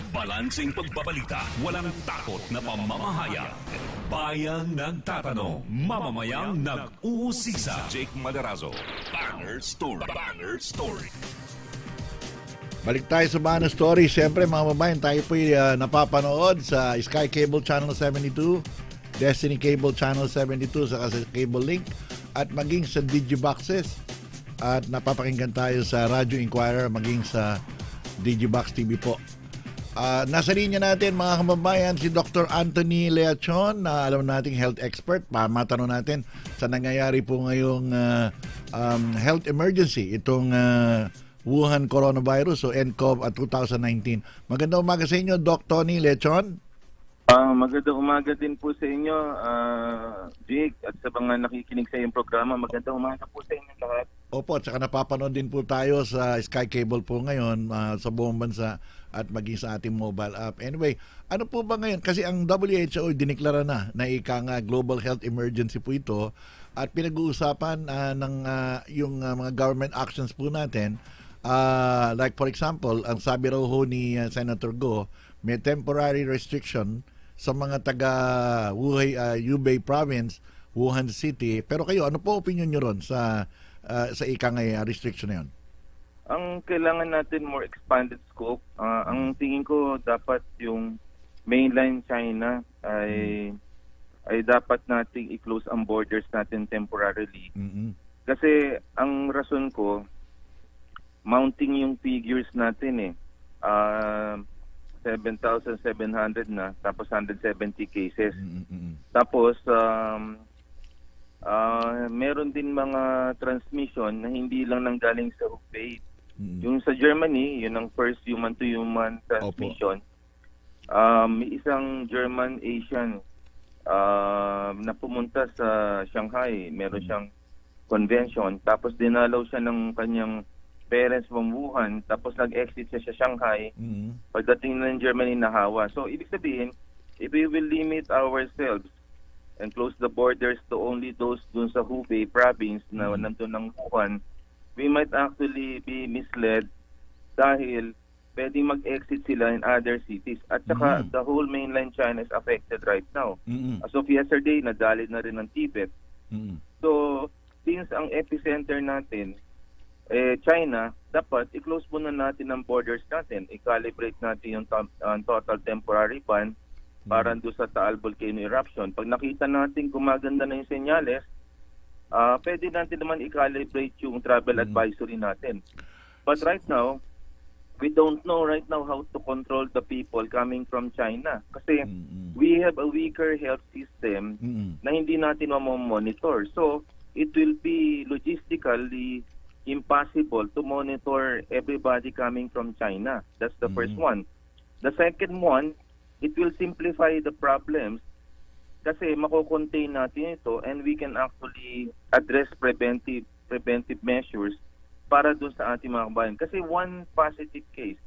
Balansing pagbabalita, walang takot na pamamahayag. Bayang nagtatanong, mamamayang nag-uusisa. Jake Maderazo, Banner Story. Banner Story. Balik tayo sa Banner Story. Siyempre mga babayan, tayo po'y napapanood sa Sky Cable Channel 72, Destiny Cable Channel 72, sa Cable Link, at maging sa Digiboxes. At napapakinggan tayo sa Radio Inquirer, maging sa Digibox TV po. Nasa linya natin mga kababayan si Dr. Anthony Leachon, na alam nating health expert. Matanong natin sa nangyayari po ngayong health emergency, itong Wuhan coronavirus o nCoV at 2019. Magandang umaga sa inyo, Dr. Tony Leachon. Magandang umaga din po sa inyo, Jake, at sa mga nakikinig sa iyong programa. Magandang umaga po sa inyo lahat. Opo, at saka napapanood din po tayo sa Sky Cable po ngayon sa buong bansa at maging sa ating mobile app. Anyway, ano po ba ngayon? Kasi ang WHO diniklara na ika nga global health emergency po ito at pinag-uusapan ng yung mga government actions po natin. Like for example, ang sabi raw ho ni Senator Go, may temporary restriction sa mga taga Hubei province, Wuhan City. Pero kayo, ano po opinion nyo ron sa ika nga restriction na yun? Ang kailangan natin more expanded scope. Ang tingin ko dapat yung mainland China ay dapat nating i-close ang borders natin temporarily. Mm-hmm. Kasi ang rason ko, mounting yung figures natin 7,700 na, tapos 170 cases. Mm-hmm. Tapos meron din mga transmission na hindi lang nanggaling sa Hubei. Yung sa Germany, yun ang first human-to-human transmission. May isang German-Asian na pumunta sa Shanghai. Meron siyang convention. Tapos dinalaw siya ng kanyang parents from Wuhan. Tapos nag-exit siya sa Shanghai. Pagdating ng Germany, nahawa. So, ibig sabihin, if we will limit ourselves and close the borders to only those dun sa Hubei province na nandun ng Wuhan, we might actually be misled dahil pwedeng mag-exit sila in other cities. At saka the whole mainland China is affected right now. As of yesterday, nadali na rin ng Tibet. So, since ang epicenter natin, China, dapat i-close muna natin ang borders natin. I-calibrate natin yung total temporary ban para doon sa Taal volcano eruption. Pag nakita natin gumaganda na yung senyales, pwede natin naman i-calibrate yung travel advisory natin. But right now, we don't know right now how to control the people coming from China. Kasi we have a weaker health system na hindi natin mamonitor. So, it will be logistically impossible to monitor everybody coming from China. That's the first one. The second one, it will simplify the problems kasi mako-contain natin ito and we can actually address preventive measures para dun sa ating mga kabayan. Kasi one positive case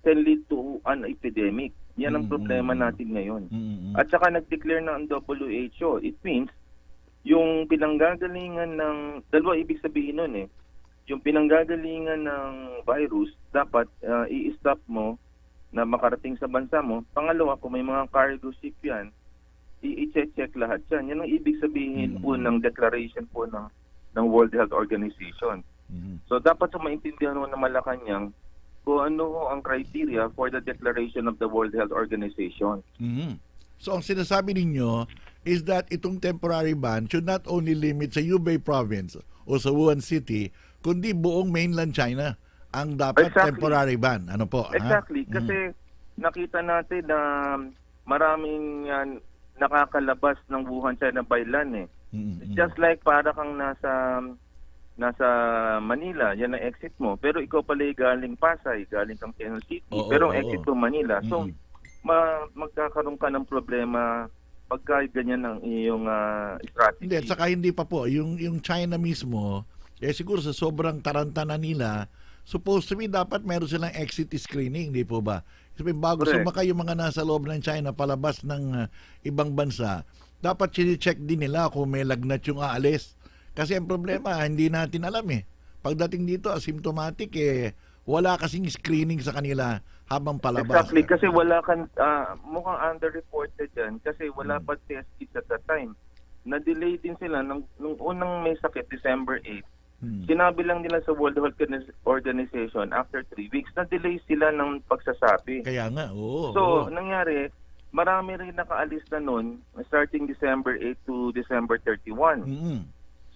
can lead to an epidemic. Yan ang problema natin ngayon. At saka nag-declare na ang WHO. It means yung pinanggagalingan ng, dalawa ibig sabihin nun yung pinanggagalingan ng virus, dapat i-stop mo na makarating sa bansa mo. Pangalawa, kung may mga cargo ship yan, i-check lahat yan. Yan ang ibig sabihin po ng declaration po ng World Health Organization. So dapat sa maintindihan mo na Malacanang kung ano ang criteria for the declaration of the World Health Organization. So ang sinasabi ninyo is that itong temporary ban should not only limit sa Hubei province o sa Wuhan City, kundi buong mainland China ang dapat temporary ban. Ano po? Exactly. Kasi nakita natin na maraming nakakalabas ng Wuhan China by land Just like para kang nasa Manila, yan ang exit mo. Pero ikaw pala galing Pasay, galing kang Quezon City. Pero ang exit mo Manila. So, magkakaroon ka ng problema pagka ganyan ang iyong strategy. Hindi, at saka hindi pa po. Yung China mismo, siguro sa sobrang tarantana nila, supposed to be dapat meron silang exit screening, di po ba? Sabi, bago sumakay yung mga nasa loob ng China palabas ng ibang bansa, dapat sini-check din nila kung may lagnat yung aalis. Kasi ang problema, hindi natin alam Pagdating dito, asymptomatic wala kasing screening sa kanila habang palabas. Exactly, kasi wala kang, mukhang underreported yan kasi wala pa test kits at that time. Na-delay din sila nung unang may sakit, December 8. Sinabi lang nila sa World Health Organization after 3 weeks, na-delay sila ng pagsasabi. Kaya nga, oo. So, nangyari, marami rin nakaalis na nun starting December 8 to December 31.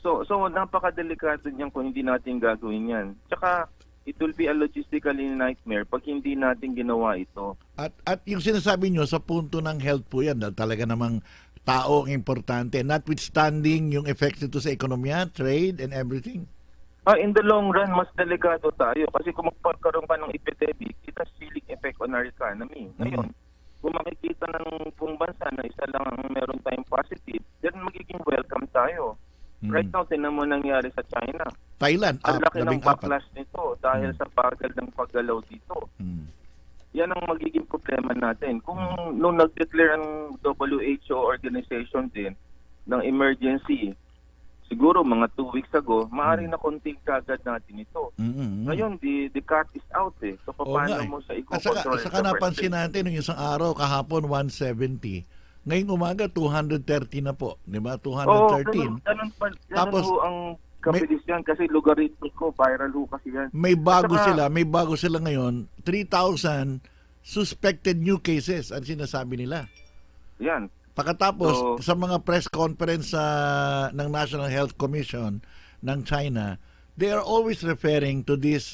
So napakadelikado niyan kung hindi natin gagawin yan. Tsaka, it will be a logistically nightmare pag hindi natin ginawa ito. At yung sinasabi nyo sa punto ng health po yan, talaga namang tao ang importante, notwithstanding yung effects nito sa ekonomiya, trade, and everything. In the long run, mas delikado tayo kasi kung magpagkaroon ka ng epidemic, it has chilling effect on our economy. Ngayon, kung makikita ng buong bansa na isa lang ang meron tayong positive, then magiging welcome tayo. Right now, tinan mo nangyari sa China. Thailand, ang laki ng backlash nito dahil sa bagal ng paggalaw dito. Yan ang magiging problema natin. Kung nung nag-declare ang WHO organization din ng emergency, siguro mga 2 weeks ago, maaaring na konting kagad natin ito. Ngayon, the cat is out eh. So, paano mo siya i-control? At saka napansin natin, yung isang araw, kahapon 170. Ngayong umaga, 230 na po. Di ba? 213. Tapos, ang kabilis yan kasi logarithmic ko, viral ho kasi yan. May bago sila ngayon, 3,000 suspected new cases ang sinasabi nila. Yan. Pagkatapos, sa mga press conference ng National Health Commission ng China, they are always referring to this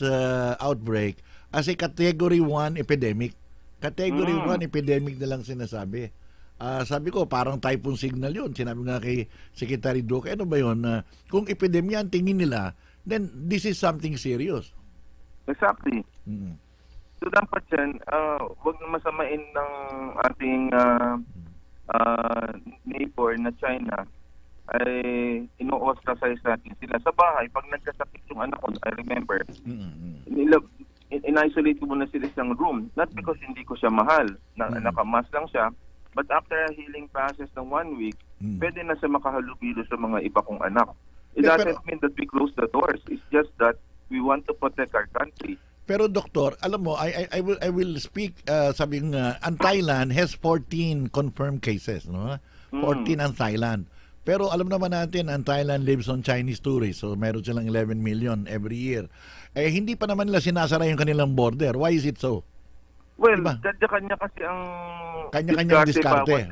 outbreak as a Category 1 epidemic. Category 1 epidemic na lang sinasabi. Sabi ko, parang typhoon signal yun. Sinabi nga kay Secretary Duque, ano ba yun? Kung epidemya ang tingin nila, then this is something serious. Exactly. So dapat yan, huwag na masamain ng ating neighbor na China ay ino-ostracize natin sila. Sa bahay, pag nagkasakit yung anak ko, I remember, in-isolate ko muna sila sa room. Not because hindi ko siya mahal, nakamas lang siya, but after a healing process ng 1 week, pwede na siya makahalubilo sa mga iba kong anak. It doesn't mean that we close the doors. It's just that we want to protect our country. Pero doktor, alam mo, I will speak, sabi nga, ang Thailand has 14 confirmed cases, no? 14 ang Thailand. Pero alam naman natin, ang Thailand lives on Chinese tourists, so meron silang 11 million every year. Eh, hindi pa naman nila sinasara yung kanilang border. Why is it so? Well, kanya-kanya kasi ang kanya-kanyang diskarte.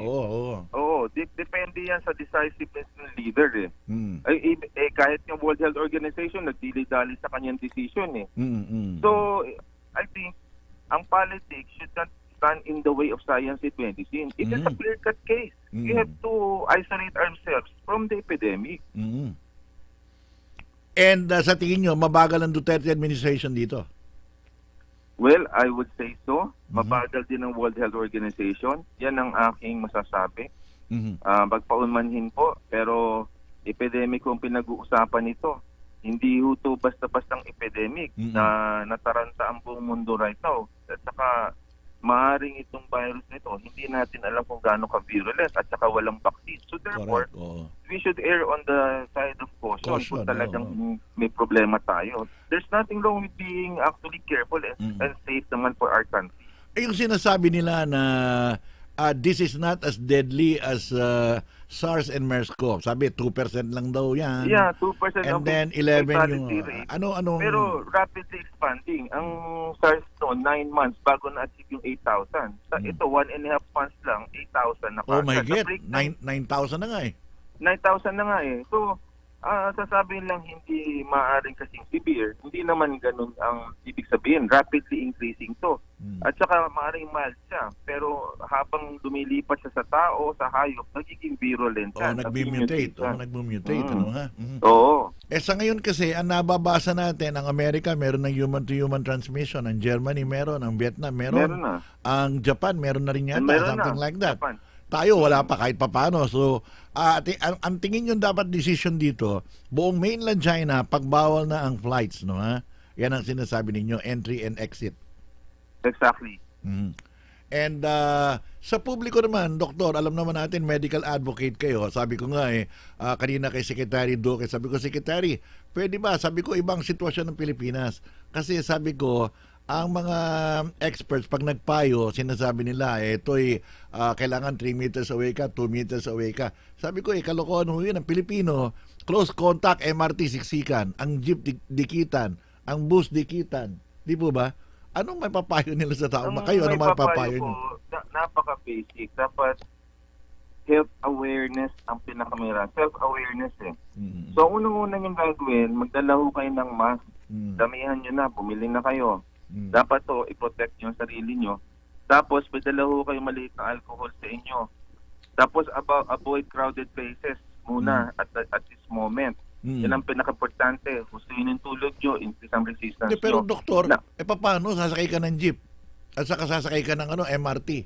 Oo, depende yan sa decisiveness ng leader eh. Kahit yung World Health Organization nagdili-dali sa kanyang decision eh. So, I think ang politics should not stand in the way of science and medicine. It is a clear-cut case. We have to isolate ourselves from the epidemic. And sa tingin nyo, mabagal ang Duterte administration dito? Well, I would say so. Mabagal din ng World Health Organization. Yan ang aking masasabi. Magpaunmanhin po. Pero epidemic kung pinag-uusapan ito. Hindi ito basta-bastang epidemic na nataranta ang buong mundo right now. At saka maaaring itong virus nito, hindi natin alam kung gaano ka-virulent at saka walang vaccine. So therefore, we should err on the side of caution kung talagang may problema tayo. There's nothing wrong with being actually careful and safe naman for our country. Yung sinasabi nila na this is not as deadly as SARS and MERS-CoV. Sabi, 2% lang daw yan. Yeah, 2% and then 11 yung... Pero rapidly expanding. Ang SARS noon, 9 months bago na-achieve yung 8,000. Ito, 1.5 months lang, 8,000 na. Oh my God, 9,000 na nga eh. 9,000 na nga eh. So, sasabihin lang hindi maaaring kasing severe. Hindi naman ganun ang ibig sabihin. Rapidly increasing to. At saka maaaring mild siya. Pero habang lumilipat siya sa tao, sa hayop, nagiging virulent siya. Nag-mutate. Ano, ha? Oo. Sa ngayon kasi, ang nababasa natin, ang Amerika meron ng human-to-human transmission. Ang Germany meron. Ang Vietnam meron na. Ang Japan meron na rin yata. Something like that. Japan. Tayo wala pa kahit papano. So, ang tingin yung dapat decision dito, buong mainland China, pagbawal na ang flights, no ha? Yan ang sinasabi ninyo, entry and exit. Exactly. And sa publiko naman, doktor, alam naman natin medical advocate kayo. Sabi ko nga kanina kay Secretary Duque, sabi ko, Secretary, pwede ba? Sabi ko, ibang sitwasyon ng Pilipinas. Kasi sabi ko, ang mga experts, pag nagpayo, sinasabi nila, ito'y kailangan 3 meters away ka, 2 meters away ka. Sabi ko, kalokohan ho yun. Ang Pilipino, close contact, MRT siksikan, ang jeep dikitan, ang bus dikitan. Di po ba? Anong may papayo nila sa tao? Kayo, anong may papayo nyo? Napaka-basic. Dapat health awareness ang pinakamira. Self-awareness eh. Mm-hmm. So, unang-unang yung gagawin, magdala ho kayo ng mask. Damihan nyo na, bumili na kayo. Dapat to, i-protect nyo ang sarili nyo. Tapos, magdala ho kayo maliit na alcohol sa inyo. Tapos, avoid crowded places muna at this moment. Yan ang pinaka-importante. Gusto yun yung tulog nyo, increase ang resistance nyo. Pero doktor, paano? Sasakay ka ng jeep? At saka sasakay ka ng MRT?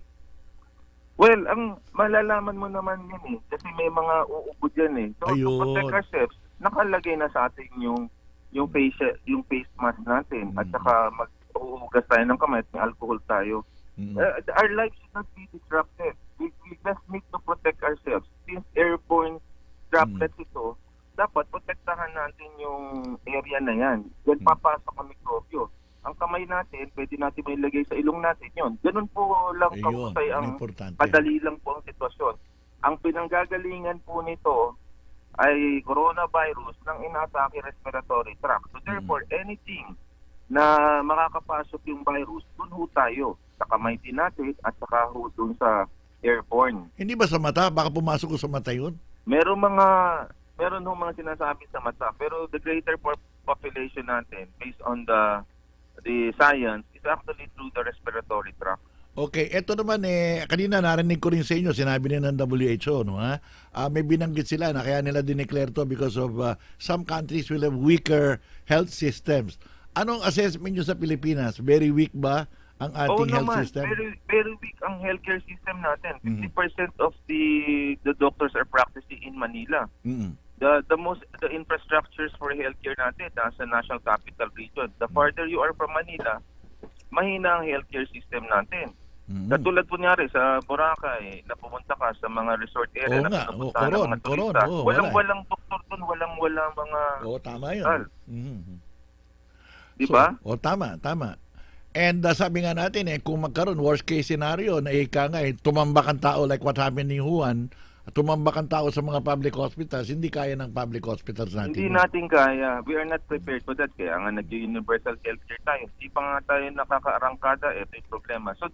Well, ang malalaman mo naman yun eh. Kasi may mga uubod yan eh. So, to protect ourselves, nakalagay na sa atin yung face mask natin. At saka mag-uugas tayo ng kamay at may alcohol tayo. Our lives should not be disrupted. We just need to protect ourselves. Since airborne droplets ito, dapat protektahan natin yung area na yan. Then papasok ang mikrobyo. Ang kamay natin, pwede natin may ilagay sa ilong natin yon. Ganun po lang kamusay ang padali lang po ang sitwasyon. Ang pinanggagalingan po nito ay coronavirus ng inatake respiratory tract. So therefore, anything na makakapasok yung virus, dun ho tayo. Sa kamay din natin at saka ho dun sa airborne. Hindi ba sa mata? Baka pumasok ko sa mata yun? Meron ho mga sinasabi sa mata, pero the greater population natin, based on the science, is actually through the respiratory tract. Okay, eto naman kanina narinig ko rin sa inyo, sinabi nila ng WHO, no ha? May binanggit sila na kaya nila dineclare to because of some countries will have weaker health systems. Anong assessment nyo sa Pilipinas? Very weak ba ang ating health system? Very weak ang healthcare system natin. 50% of the doctors are practicing in Manila. The infrastructures for healthcare natin nasa National Capital Region. The farther you are from Manila, mahina ang healthcare system natin. Katulad po nyari sa Boracay, na pumunta ka sa mga resort area na pinupuntahan ng mga turista. Walang doktor doon, walang mga tama yun. Diba? Tama. And sabi nga natin kung magkaroon worst case scenario na tumambak ang tao like what happened in Wuhan, tumambak ang tao sa mga public hospitals, hindi kaya ng public hospitals natin. Hindi natin kaya. We are not prepared for that. Kaya nga nag-universal healthcare tayo. Hindi pa nga tayo nakakaarangkada. Ito yung problema. So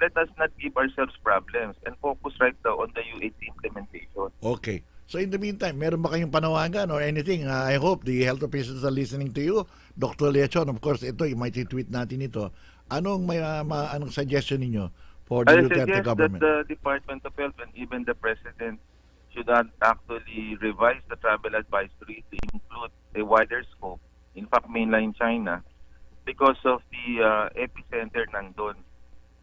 let us not give ourselves problems and focus right now on the UAT implementation. Okay. So in the meantime, meron ba kayong panawagan or anything? I hope the health officials are listening to you. Dr. Leachon, of course, ito, might tweet natin ito. Anong anong suggestion ninyo for the Duterte government? That the Department of Health and even the President should actually revise the travel advisory to include a wider scope, in fact, mainland China, because of the epicenter nandun.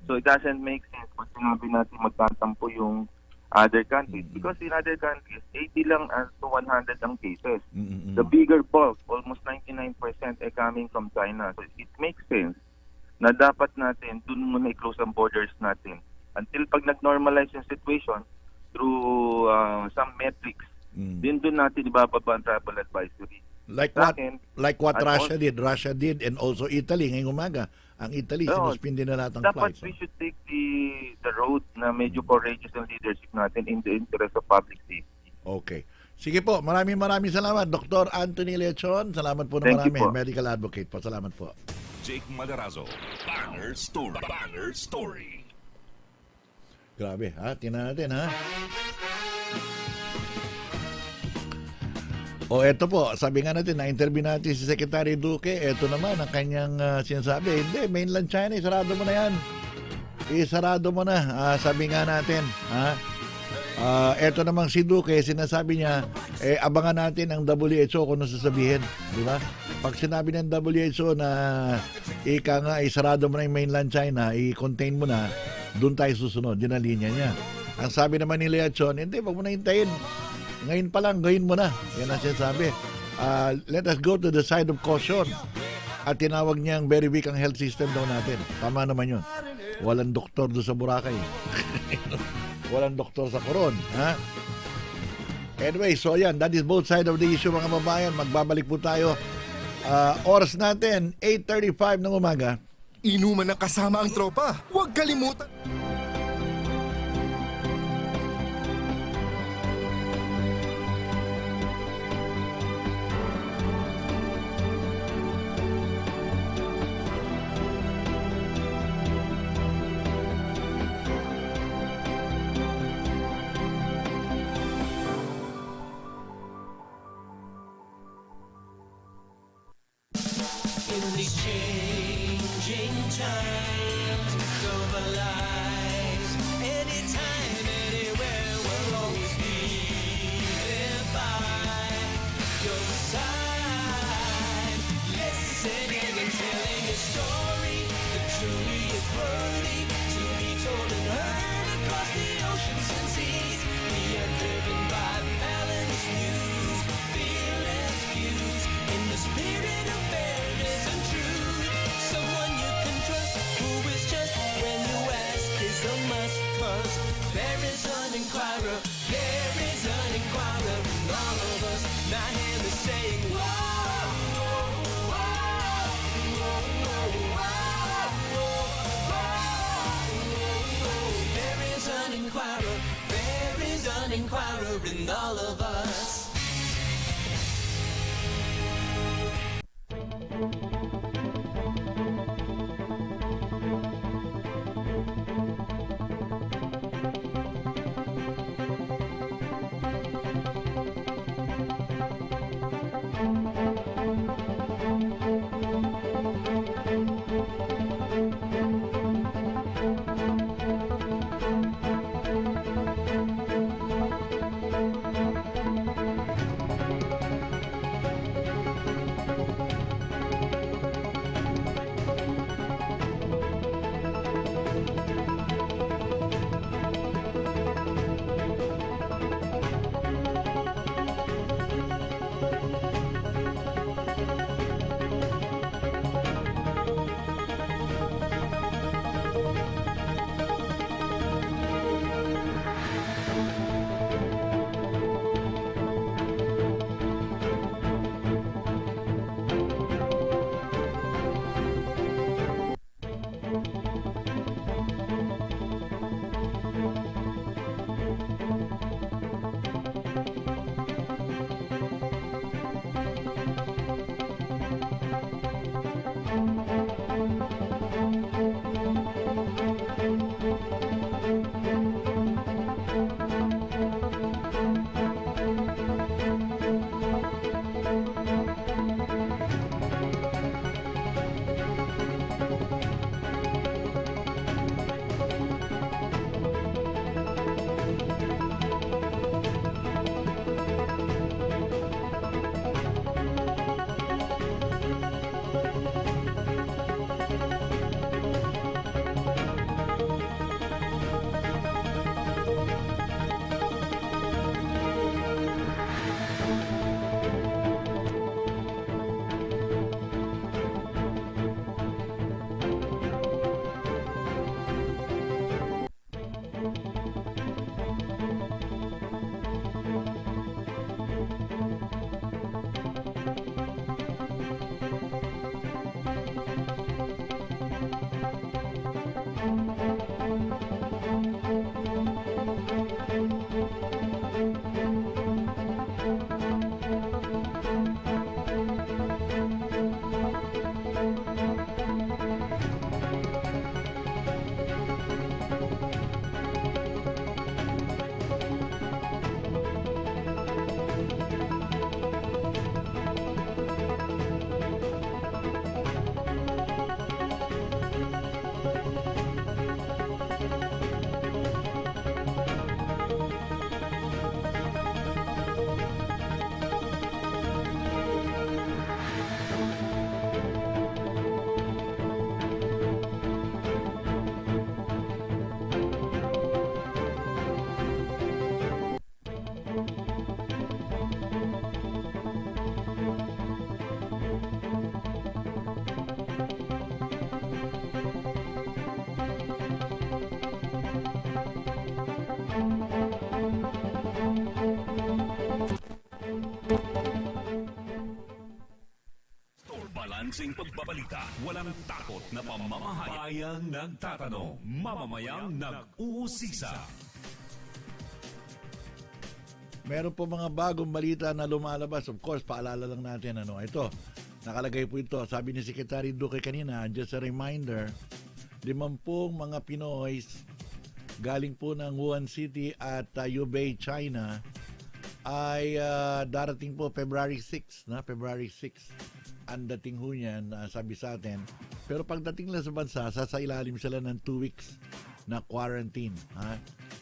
So it doesn't make sense kung sinabi natin magtatampo yung other countries because in other countries 80 lang to 100 ang cases. The bigger bulk, almost 99% ay coming from China. So it makes sense na dapat natin dun muna i-close ang borders natin until pag nag-normalize yung situation through some metrics. Din dun natin ibababa ang travel advisory. Like what Russia did and also Italy ngayong umaga. Ang Italy, sinuspindi na lahat ng flights. Dapat we should take the road na medyo courageous ang leadership natin in the interest of public safety. Okay. Sige po, maraming salamat. Dr. Anthony Leachon, salamat po na marami. Medical advocate po, salamat po. Jake Maderazo, Banner Story. Grabe, tingnan natin, eto po, sabi nga natin, na-interview natin si Secretary Duque, eto naman ang kanyang sinasabi, hindi, mainland China, isarado mo na yan. Isarado mo na, sabi nga natin. Eto namang si Duque, sinasabi niya, abangan natin ang WHO kung ano sasabihin. Di ba? Pag sinabi ng WHO na isarado mo na yung mainland China, i-contain mo na, doon tayo susunod. Yun ang linya niya. Ang sabi naman ni Leachon, hindi, wag mo na hintayin. Ngayon pa lang, gawin mo na. Yan ang sinasabi. Let us go to the side of caution. At tinawag niyang very weak ang health system daw natin. Tama naman yun. Walang doktor doon sa Boracay. Walang doktor sa Coron. Ha? Anyway, so yan, that is both side of the issue mga babayan. Magbabalik po tayo. Oras natin, 8:35 ng umaga. Inuman ng kasama ang tropa. Huwag kalimutan. In these changing times of our lives, anytime, anywhere, we'll always be there by your side, listening and telling a story that truly is worthy to be told and heard across the oceans and seas. We are driven by balanced news, fearless views, in the spirit of fairness and truth. Someone you can trust, who is just when you ask is a must. 'Cause there is an inquirer, there is an inquirer in all of us. Now hear me saying, whoa, whoa, whoa, whoa, whoa, whoa. There is an inquirer, there is an inquirer in all of us. Balanseng pagbabalita, walang takot na pamamahayag. Bayang nagtatanong, mamamayang nag-uusisa. Meron po mga bagong balita na lumalabas. Of course, paalala lang natin ito. Nakalagay po ito. Sabi ni Secretary Duque kanina, just a reminder, 50 mga Pinoy galing po ng Wuhan City at Hubei, China ay darating po February 6, February 6 ang dating ho niyan, sabi sa atin. Pero pagdating nila sa bansa, sasailalim sila ng 2 weeks na quarantine.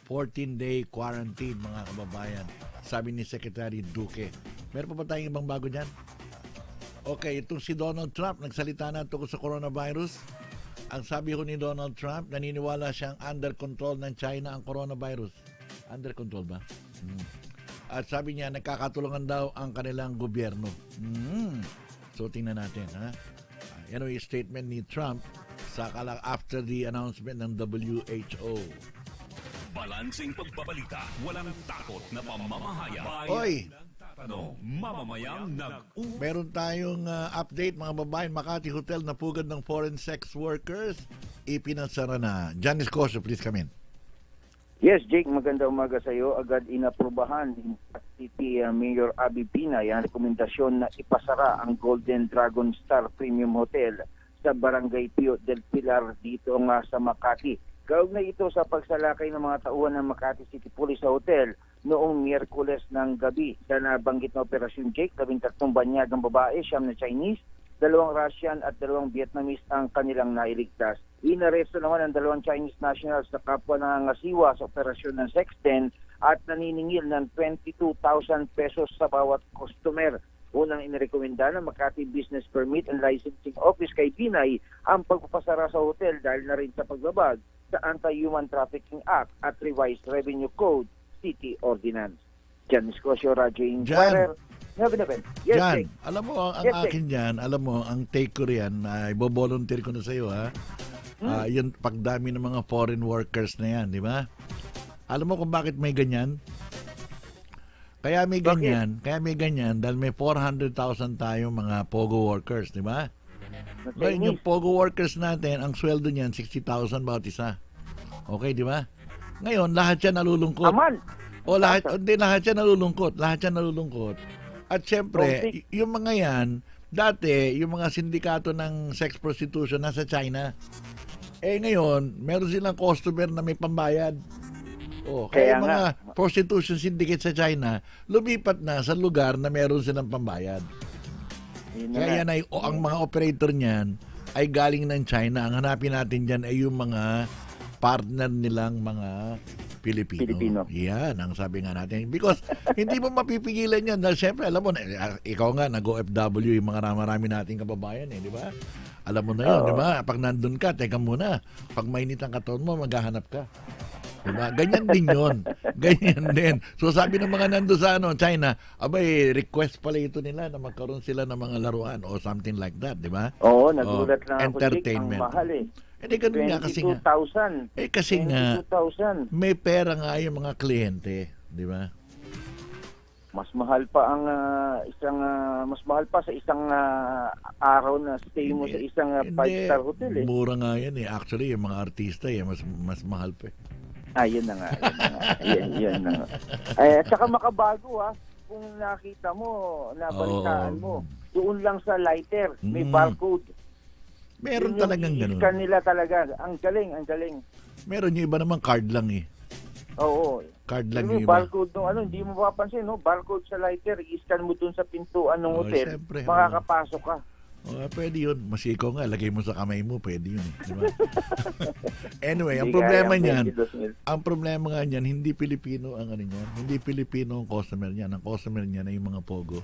14-day quarantine, mga kababayan. Sabi ni Secretary Duque. Meron pa ba tayong ibang bago dyan? Okay, itong si Donald Trump, nagsalita na tungkol sa coronavirus. Ang sabi ko ni Donald Trump, naniniwala siyang under control ng China ang coronavirus. Under control ba? At sabi niya, nagkakatulungan daw ang kanilang gobyerno. So, tingnan natin. Yan yung statement ni Trump after the announcement ng WHO. Balanseng pagbabalita, walang takot na pamamahayag. Oy! Mamamayang Meron tayong update, mga babae. Makati Hotel na pugad ng foreign sex workers. Ipinansara na. Janice Cosio, please come in. Yes, Jake, maganda umaga sa iyo. Agad inaprubahan ni City Mayor Abby Pinay ang rekomendasyon na ipasara ang Golden Dragon Star Premium Hotel sa Barangay Pio del Pilar dito nga sa Makati. Kaugnay ito sa pagsalakay ng mga tauhan ng Makati City Police sa hotel noong Miyerkules ng gabi. Sa nabanggit na operasyon, Jake, 13 banyagang babae, 9 na Chinese, 2 Russian at 2 Vietnamese ang kanilang nailigtas. Inaresto naman ang 2 Chinese nationals na kapwa nangangasiwa sa operasyon ng sex den at naniningil ng 22,000 pesos sa bawat customer. Unang inirekomenda ng Makati Business Permit and Licensing Office kay Pinay ang pagpapasara sa hotel dahil na rin sa pagbabag sa Anti-Human Trafficking Act at Revised Revenue Code City Ordinance. Jan Escosio, Radyo Inquirer. Yes, Jan, Jake. alam mo, ang Yes, akin dyan, ang take ko riyan, ibo-volunteer ko na sa iyo, yung pagdami ng mga foreign workers na yan, di ba? Alam mo kung bakit may ganyan? Kaya may ganyan dahil may 400,000 tayong mga POGO workers, di ba? Ngayon, yung POGO workers natin, ang sweldo niyan 60,000 bawat isa. Okay, di ba? Ngayon, lahat yan nalulungkot. Aman! Lahat yan nalulungkot. At syempre, yung mga yan, dati, yung mga sindikato ng sex prostitution nasa China. Ngayon, meron silang customer na may pambayad. Kaya mga prostitution syndicate sa China, lumipat na sa lugar na meron silang pambayad. Kaya yan ang mga operator niyan ay galing ng China. Ang hanapin natin dyan ay yung mga partner nilang mga Pilipino. Yan ang sabi nga natin. Because hindi mo mapipigilan yan. Dahil syempre, alam mo, ikaw nga, nag-OFW yung mga marami nating kababayan, di ba? Alam mo na yun, di ba? Pag nandun ka, teka muna. Pag mainit ang katawan mo, maghahanap ka. Diba? Ganyan din yun. Ganyan din. So sabi ng mga nando sa China, abay, request pala ito nila na magkaroon sila ng mga laruan or something like that, di ba? Oo, nagulat lang ako, entertainment. Ang mahal ganun nga kasi nga. 22,000. Kasi nga, may pera nga yung mga kliyente, di ba? Mas mahal pa ang mas mahal pa sa isang araw na stay mo sa isang 5-star hotel Mura nga yan Actually, yung mga artista mas mahal pa yun na nga. Yun na nga. At saka makabago kung nakita mo, nabalitaan mo, doon lang sa lighter, may barcode. Meron talagang ganun. I-scan nila talaga. Ang galing. Meron yung iba naman card lang Oo. Card lang yung iba. Barcode hindi mo mapapansin, barcode sa lighter, i-scan mo doon sa pintuan ng hotel, syempre, makakapasok ka. Pwede yun. Masiko nga, lagay mo sa kamay mo, pwede yun. Diba? Anyway, ang problema nga niyan, hindi Pilipino ang hindi Pilipino ang customer niyan. Ang customer niyan ay yung mga POGO.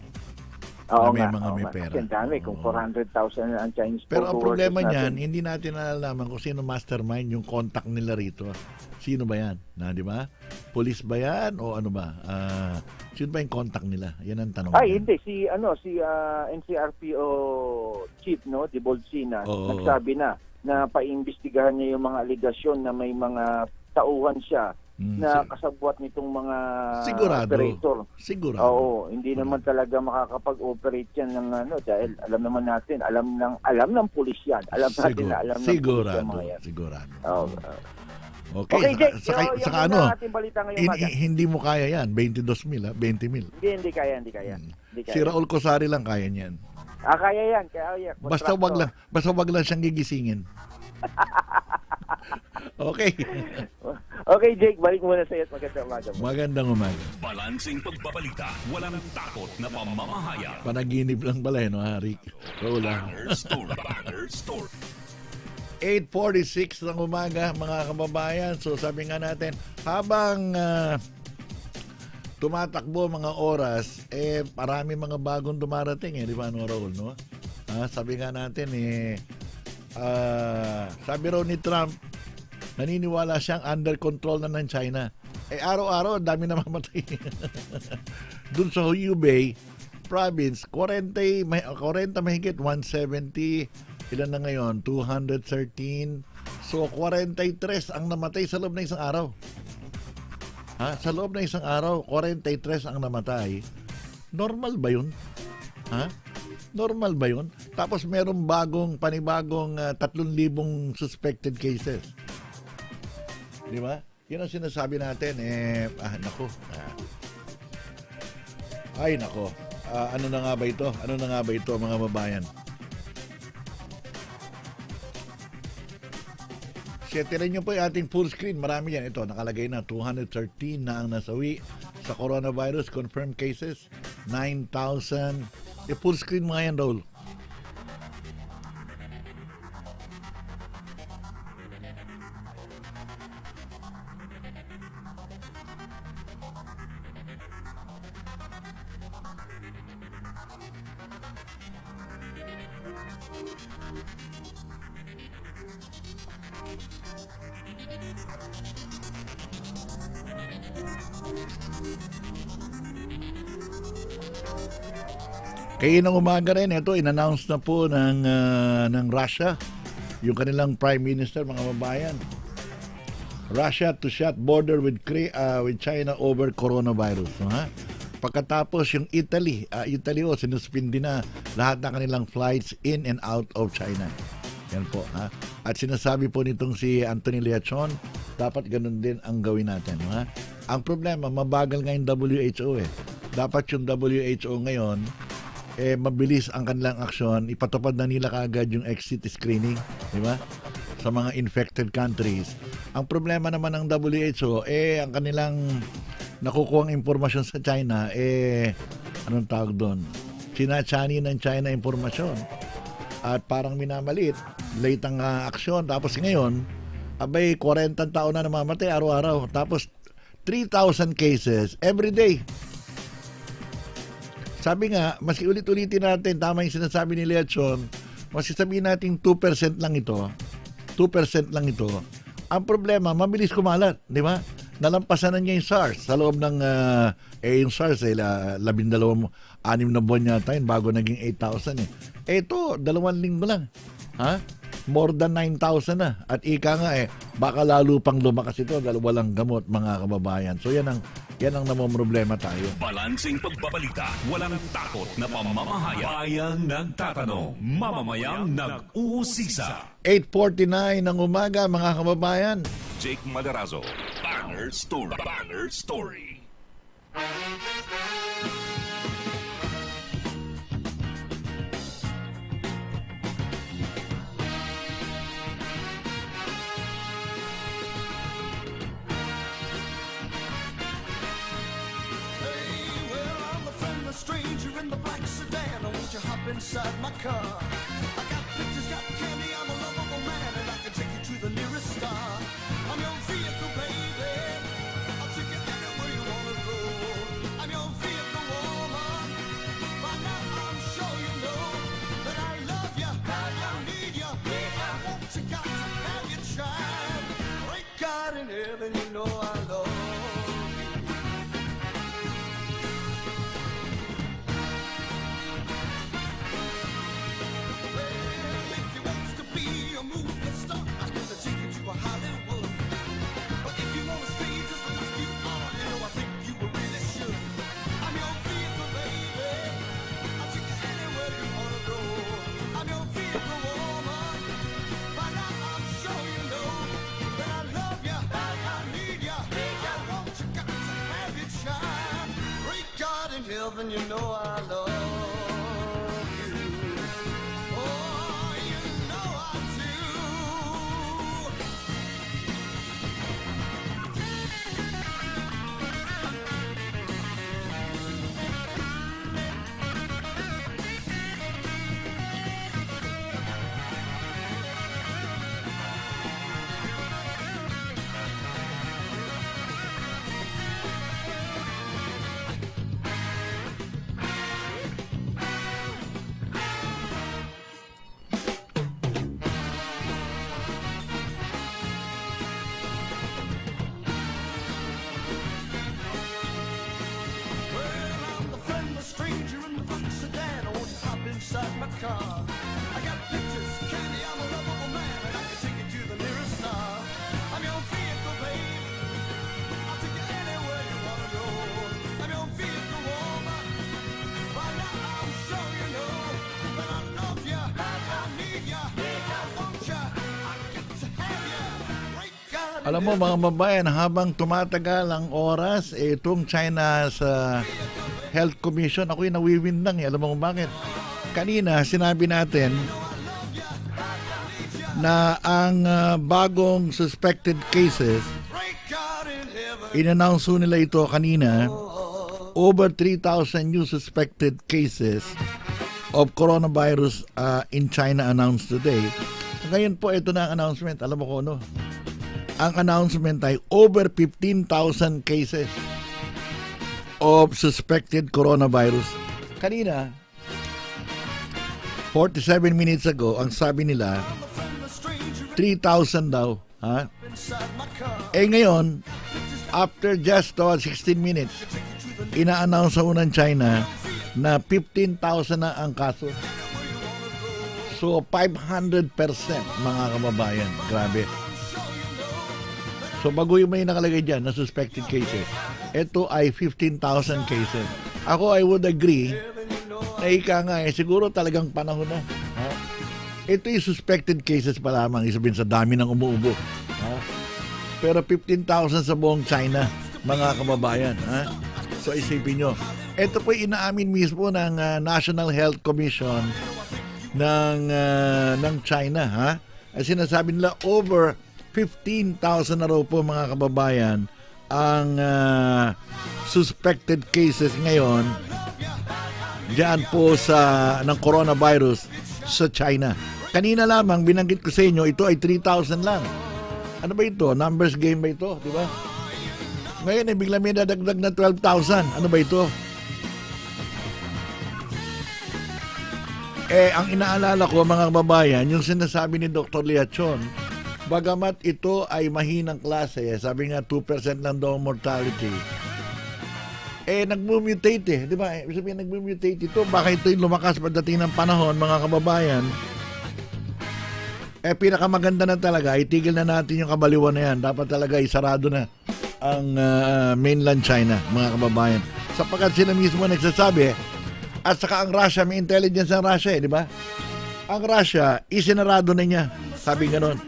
May pera. Kasi dami, kung 400,000 ang Chinese pero ang problema niyan, natin. hindi natin nalalaman kung sino mastermind yung contact nila rito. Sino ba yan? Di ba? Police ba yan? O ano ba? Sino ba yung contact nila? Yan ang tanong. Hindi. Si NCRPO Chief, Di Bolsina, nagsabi na paimbestigahan niya yung mga aligasyon na may mga tauhan siya na kasabwat nitong mga Sigurado. operator. Sigurado. Oo, hindi naman talaga makakapag-operate yan ng dahil alam naman natin, alam ng pulis yan. Alam natin na alam ng pulis yan mga yan. Sigurado. Oo. Okay, Jake, saka yung muna ating balita ngayong umaga. hindi mo kaya yan, 22,000 20,000. Hindi kaya. Si Raul Cosari lang kaya niyan. Kaya yan. Basta wag lang siyang gigisingin. Okay. Okay, Jake, balik muna sa iyo. Magandang umaga. Magandang umaga. Balansing pagbabalita, walang takot na pamamahaya. Panaginip lang pala, no, Rick? Wala. Banner Story. 8:46 ng umaga, mga kababayan. So sabi nga natin, habang tumatakbo mga oras, marami mga bagong dumarating, di ba, no, Raul, no? Sabi nga natin, sabi raw ni Trump, naniniwala siyang under control na ng China. Araw-araw, dami na mamatay. Doon sa Hubei province, 40 mahigit, 170, ilan na ngayon? 213. So, 43 ang namatay sa loob ng isang araw. Sa loob ng isang araw, 43 ang namatay. Normal ba yun? Normal ba yun? Tapos merong panibagong 3,000 suspected cases. Di ba? Yan ang sinasabi natin. Nako. Nako. Ano na nga ba ito? Mga babayan? Tirin nyo po yung ating full screen. Marami yan. Ito, nakalagay na 213 na ang nasawi sa coronavirus. Confirmed cases, 9,000. Full screen mga yan, Raul. Kaya ng umaga rin, ito, in-announce na po ng Russia, yung kanilang Prime Minister, mga babayan. Russia to shut border with China over coronavirus. Pagkatapos yung Italy, sinuspindi na lahat ng kanilang flights in and out of China. Yan po. At sinasabi po nitong si Anthony Leachon, dapat ganun din ang gawin natin. Ang problema, mabagal nga yung WHO. Dapat yung WHO ngayon, mabilis ang kanilang aksyon, ipatupad na nila kaagad yung exit screening, di ba? Sa mga infected countries. Ang problema naman ng WHO, ang kanilang nakukuhang impormasyon sa China, anong tawag doon? Sinachani ng China impormasyon. At parang minamalit, late ang aksyon. Tapos ngayon, 40 tao na namamatay araw-araw. Tapos 3,000 cases every day. Sabi nga, maski ulit-ulitin natin, tama yung sinasabi ni Leachon, maski sabihin natin 2% lang ito, ang problema, mabilis kumalat, di ba? Nalampasan na niya yung SARS sa loob ng, yung SARS, 6 na buwan yata yun, bago naging 8,000 Ito, 2 linggo lang. More than 9,000 na. At ika nga baka lalo pang lumakas ito dahil walang gamot, mga kababayan. So yan ang namomroblema tayo. Balansing pagbabalita, walang takot na pamamahaya. Bayang nagtatanong, mamamayang nag-uusisa. 8:49 ng umaga, mga kababayan. Jake Maderazo, Banner Story. Banner Story. Stranger in the black sedan, won't you hop inside my car? I got pictures, got candy, I'm a lovable man, and I can take you to the nearest star. I'm your vehicle, baby. I'll take you anywhere you wanna go. I'm your vehicle, woman. By now I'm sure you know that I love you, I need you, I want you, got to have you tried. Great God in heaven, you know I love you. heaven, you know I love you. Oh, you know I do. I got pictures, candy, I'm a lovable man, and I can take you to the nearest star. I'm your vehicle, babe. I'll take you anywhere you wanna go. I'm your vehicle, woman. By now I'm sure you know that I love you, I need you, I want you, I got to have you. Break out. Alam mo mga babayan, habang tumatagal ang oras, itong China sa Health Commission, ako'y nawiwindang. Alam mo kung bakit? Kanina, sinabi natin na ang bagong suspected cases, in-announce nila ito kanina, over 3,000 new suspected cases of coronavirus in China announced today. Ngayon po, ito na ang announcement. Alam mo ko ano? Ang announcement ay over 15,000 cases of suspected coronavirus. Kanina, 47 minutes ago, ang sabi nila, 3,000 daw. Ha? Eh ngayon, after just 16 minutes, ina-announce sa unang China na 15,000 na ang kaso. So, 500% mga kababayan. Grabe. So, bago yung may nakalagay dyan na suspected cases, ito ay 15,000 cases. Ako, I would agree na ika nga siguro talagang panahon na. Ha? Ito yung suspected cases pa lamang, isabihin sa dami ng umuubo. Ha? Pero 15,000 sa buong China, mga kababayan. Ha? So isipin nyo, ito po inaamin mismo ng National Health Commission ng China. Ha? At sinasabi nila over 15,000 na raw po mga kababayan ang suspected cases ngayon diyan po ng coronavirus sa China. Kanina lamang binanggit ko sa inyo, ito ay 3,000 lang. Ano ba ito? Numbers game ba ito? Diba? Ngayon ay bigla may dadagdag na 12,000. Ano ba ito? Ang inaalala ko mga kababayan, yung sinasabi ni Dr. Liachon, bagamat ito ay mahinang klase, sabi nga 2% lang daw mortality, nagmumutate di ba? Sabihin nagmumutate ito, baka ito yung lumakas pagdating ng panahon, mga kababayan. Pinakamaganda na talaga, itigil na natin yung kabaliwan na yan. Dapat talaga isarado na ang mainland China, mga kababayan. Sapagkat sila mismo nagsasabi, at saka ang Russia, may intelligence ang Russia di ba? Ang Russia, isinarado na niya. Sabi ganon.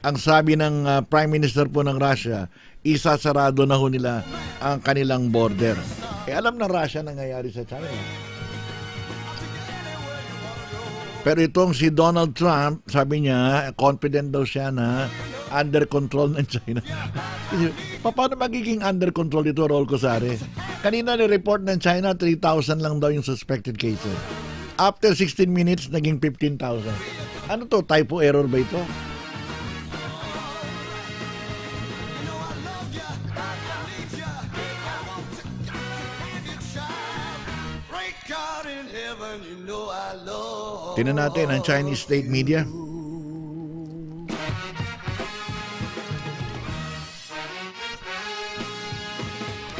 Ang sabi ng Prime Minister po ng Russia, isasarado na ho nila ang kanilang border. Alam ng Russia nangyayari sa China. Pero itong si Donald Trump, sabi niya, confident daw siya na under control ng China. Paano magiging under control ito, Rol Cosare? Kanina ni-report ng China, 3,000 lang daw yung suspected cases. After 16 minutes, naging 15,000. Ano to? Typo error ba ito? Tingnan natin ang Chinese state media.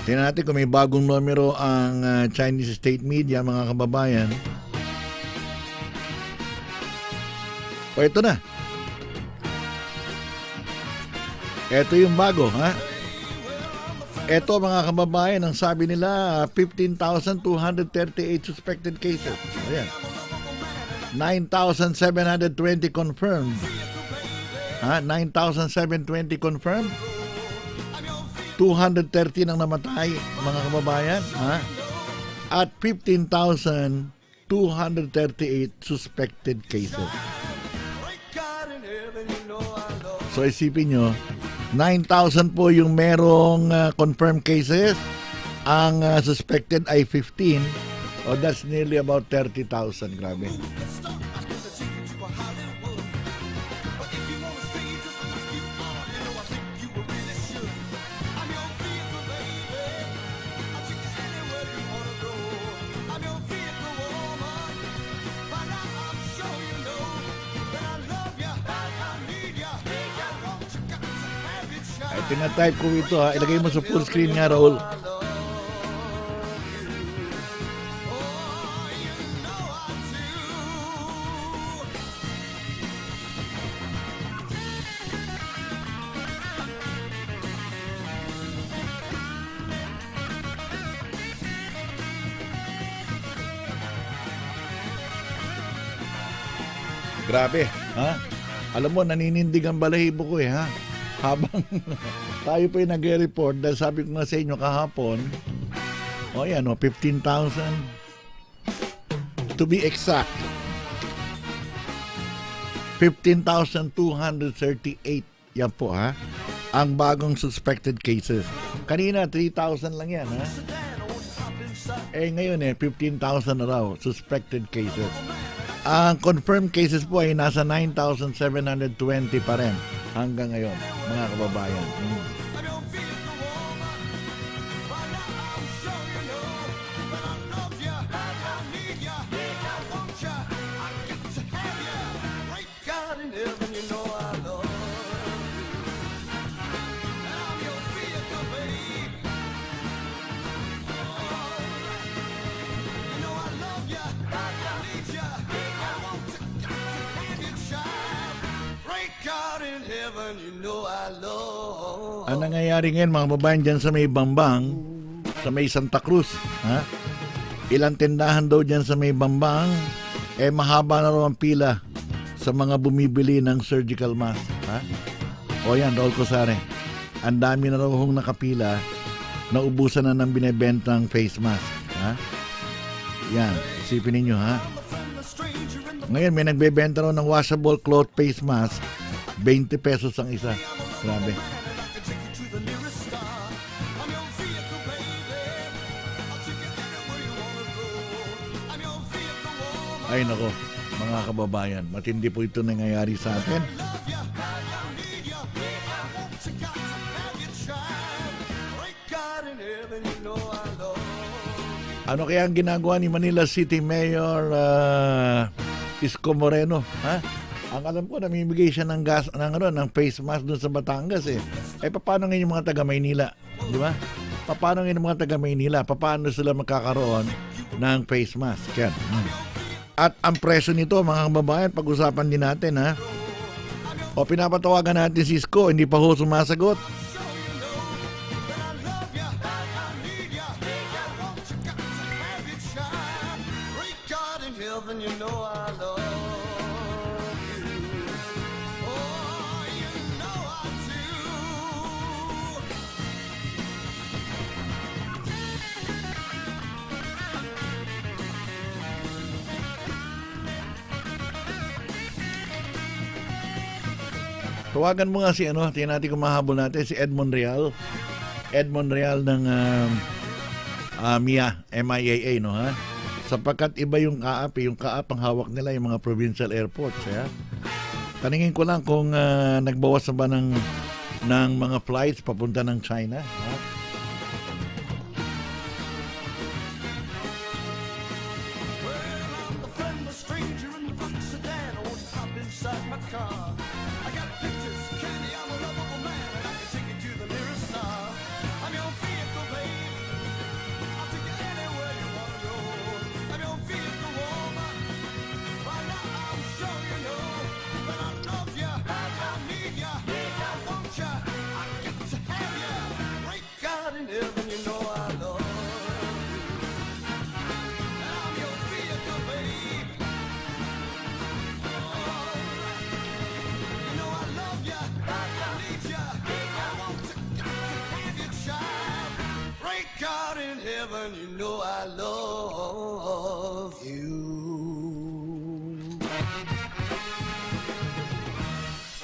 Tingnan natin kung may bagong numero ang Chinese state media, mga kababayan. O ito na. Ito yung bago, ha? Ito mga kababayan, ang sabi nila 15,238 suspected cases. Ayan. 9,720 confirmed. 9,720 confirmed. 230 nang namatay, mga kababayan. at 15,238 suspected cases. So isipin nyo, 9,000 po yung merong confirmed cases. Ang suspected ay 15. That's nearly about 30,000. Grabe. Tinatype ko ito ha. Ilagay mo sa full screen nga, Raul. Grabe, ha? Alam mo, naninindig ang balahibo ko ha. Habang tayo pa yung nag-report dahil sabi ko nga sa inyo kahapon, 15,000 to be exact, 15,238 yan po ha, ang bagong suspected cases. Kanina 3,000 lang yan ha. Ngayon 15,000 na raw suspected cases. Ang confirmed cases po ay nasa 9,720 pa rin hanggang ngayon, mga kababayan. Ang nangyayari ngayon mga babayan dyan sa may Bambang, sa may Santa Cruz, ha? Ilang tindahan daw dyan sa may Bambang, mahaba na raw ang pila sa mga bumibili ng surgical mask, ha? Yan, Raul Cosare, ang dami na raw hong nakapila, naubusan na ng binibentang face mask, ha? Yan, isipin ninyo, ha? Ngayon may nagbebenta raw ng washable cloth face mask, 20 pesos ang isa. Grabe. Ay nako, mga kababayan, matindi po ito nangyayari sa atin. Ano kaya ang ginagawa ni Manila City Mayor Isko Moreno, ha? Ang alam ko, namimigay siya ng gas, ng face mask doon sa Batangas paano ngayon yung mga taga Maynila? Di ba? Paano ngayon yung mga taga Maynila? Paano sila magkakaroon ng face mask? Yan. At ang presyo nito, mga kababayan, pag-usapan din natin, ha? Pinapatawagan natin si Isko, hindi pa ho sumasagot. Tawagan mo nga si tingnan natin kung mahabol natin si Edmond Real. Edmond Real ng MIAA, no ha? Sapagkat iba yung kaap, ang hawak nila yung mga provincial airports, ha? Taningin ko lang kung nagbawas na ba ng mga flights papunta ng China, ha? God in heaven, you know I love you.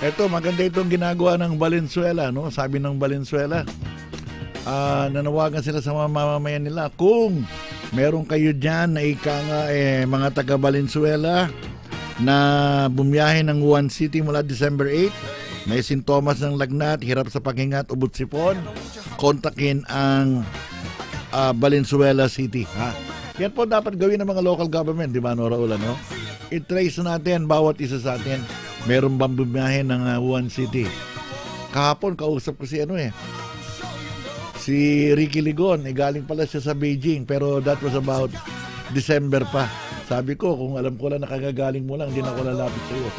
Eto, maganda itong ginagawa ng Valenzuela, no? Sabi ng Valenzuela, nanawagan sila sa mga mamamayan nila, kung meron kayo dyan na mga taga Valenzuela na bumiyahe ng Wuhan City mula December 8, may sintomas ng lagnat, hirap sa paghinga at ubot sipon, kontakin ang Valenzuela City. Ha? Yan po dapat gawin ng mga local government, di ba, Nora Ula, no? I-trace natin bawat isa sa atin. Meron bang bumiyahe ng Wuhan City? Kahapon, kausap ko si Ricky Ligon. Galing pala siya sa Beijing, pero that was about December pa. Sabi ko, kung alam ko lang nakagagaling mo lang, hindi na ako lalapit sa iyo.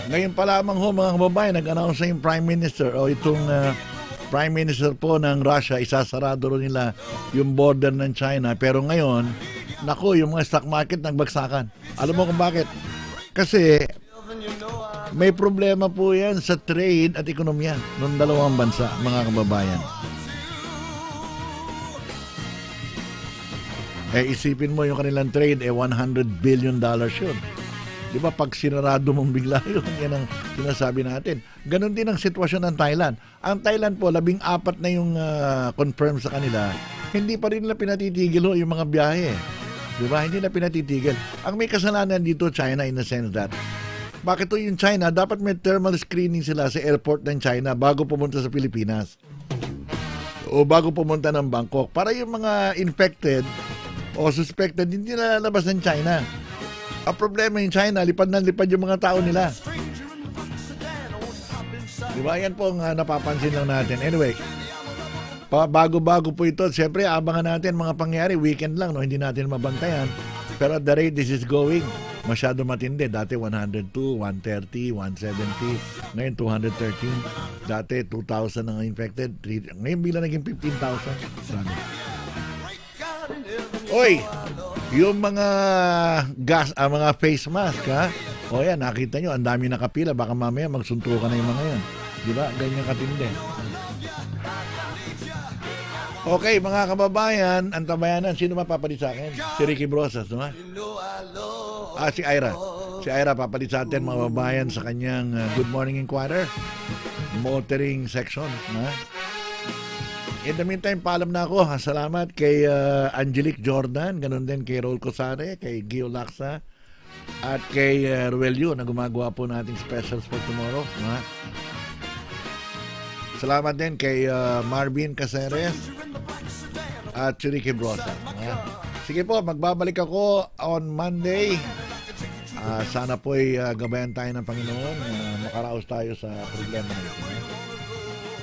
Ngayon pa lamang ho mga kababayan, nag-announce na yung Prime Minister o itong Prime Minister po ng Russia, isasarado rin nila yung border ng China. Pero ngayon, naku, yung mga stock market nagbagsakan. Alam mo kung bakit? Kasi may problema po yan sa trade at ekonomiya ng dalawang bansa, mga kababayan. Isipin mo yung kanilang trade, $100 billion yun. Di ba, pag sinarado mong bigla yun, yan ang sinasabi natin. Ganon din ang sitwasyon ng Thailand. Ang Thailand po, 14 na yung confirm sa kanila. Hindi pa rin nila pinatitigil yung mga biyahe. Di ba? Hindi na pinatitigil. Ang may kasalanan dito, China, in the sense that, bakit yung China, dapat may thermal screening sila sa airport ng China bago pumunta sa Pilipinas. O bago pumunta ng Bangkok. Para yung mga infected o suspected, hindi na lalabas ng China. Ang problema yung China, lipad na lipad yung mga tao nila. Diba? Yan po ang napapansin lang natin. Anyway, bago-bago po ito. Siyempre, abangan natin mga pangyari. Weekend lang, no? Hindi natin mabantayan. Pero at the rate this is going, masyado matindi. Dati 102, 130, 170. Ngayon 213. Dati 2,000 ang infected. Ngayon bila naging 15,000. Oy! Yung mga mga face mask, ha? O yan, nakita nyo, ang dami nakapila. Baka mamaya magsuntukan na yung mga yan. Di ba? Ganyan katindi. Okay, mga kababayan, ang tabayanan, sino mapapalit sa akin? Si Ricky Brosas, no? Si Ira. Si Ira papalit sa atin, mga kababayan, sa kanyang Good Morning Inquirer motoring section, ha? In the meantime, paalam na ako. Salamat kay Angelique Jordan, ganun din kay Raul Cosare, kay Gio Laksa, at kay Ruelio na gumagawa po nating specials for tomorrow. Salamat din kay Marvin Caceres at Ricky Brosa. Sige po, magbabalik ako on Monday. Sana po'y gabayan tayo ng Panginoon. Makaraos tayo sa problema na ito.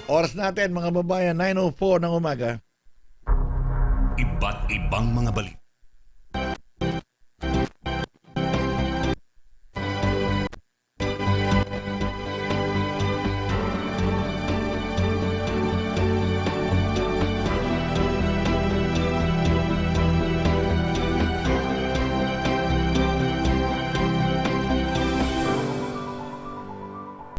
Oras natin mga babayan, 9:04 ng umaga. Iba't ibang mga balita.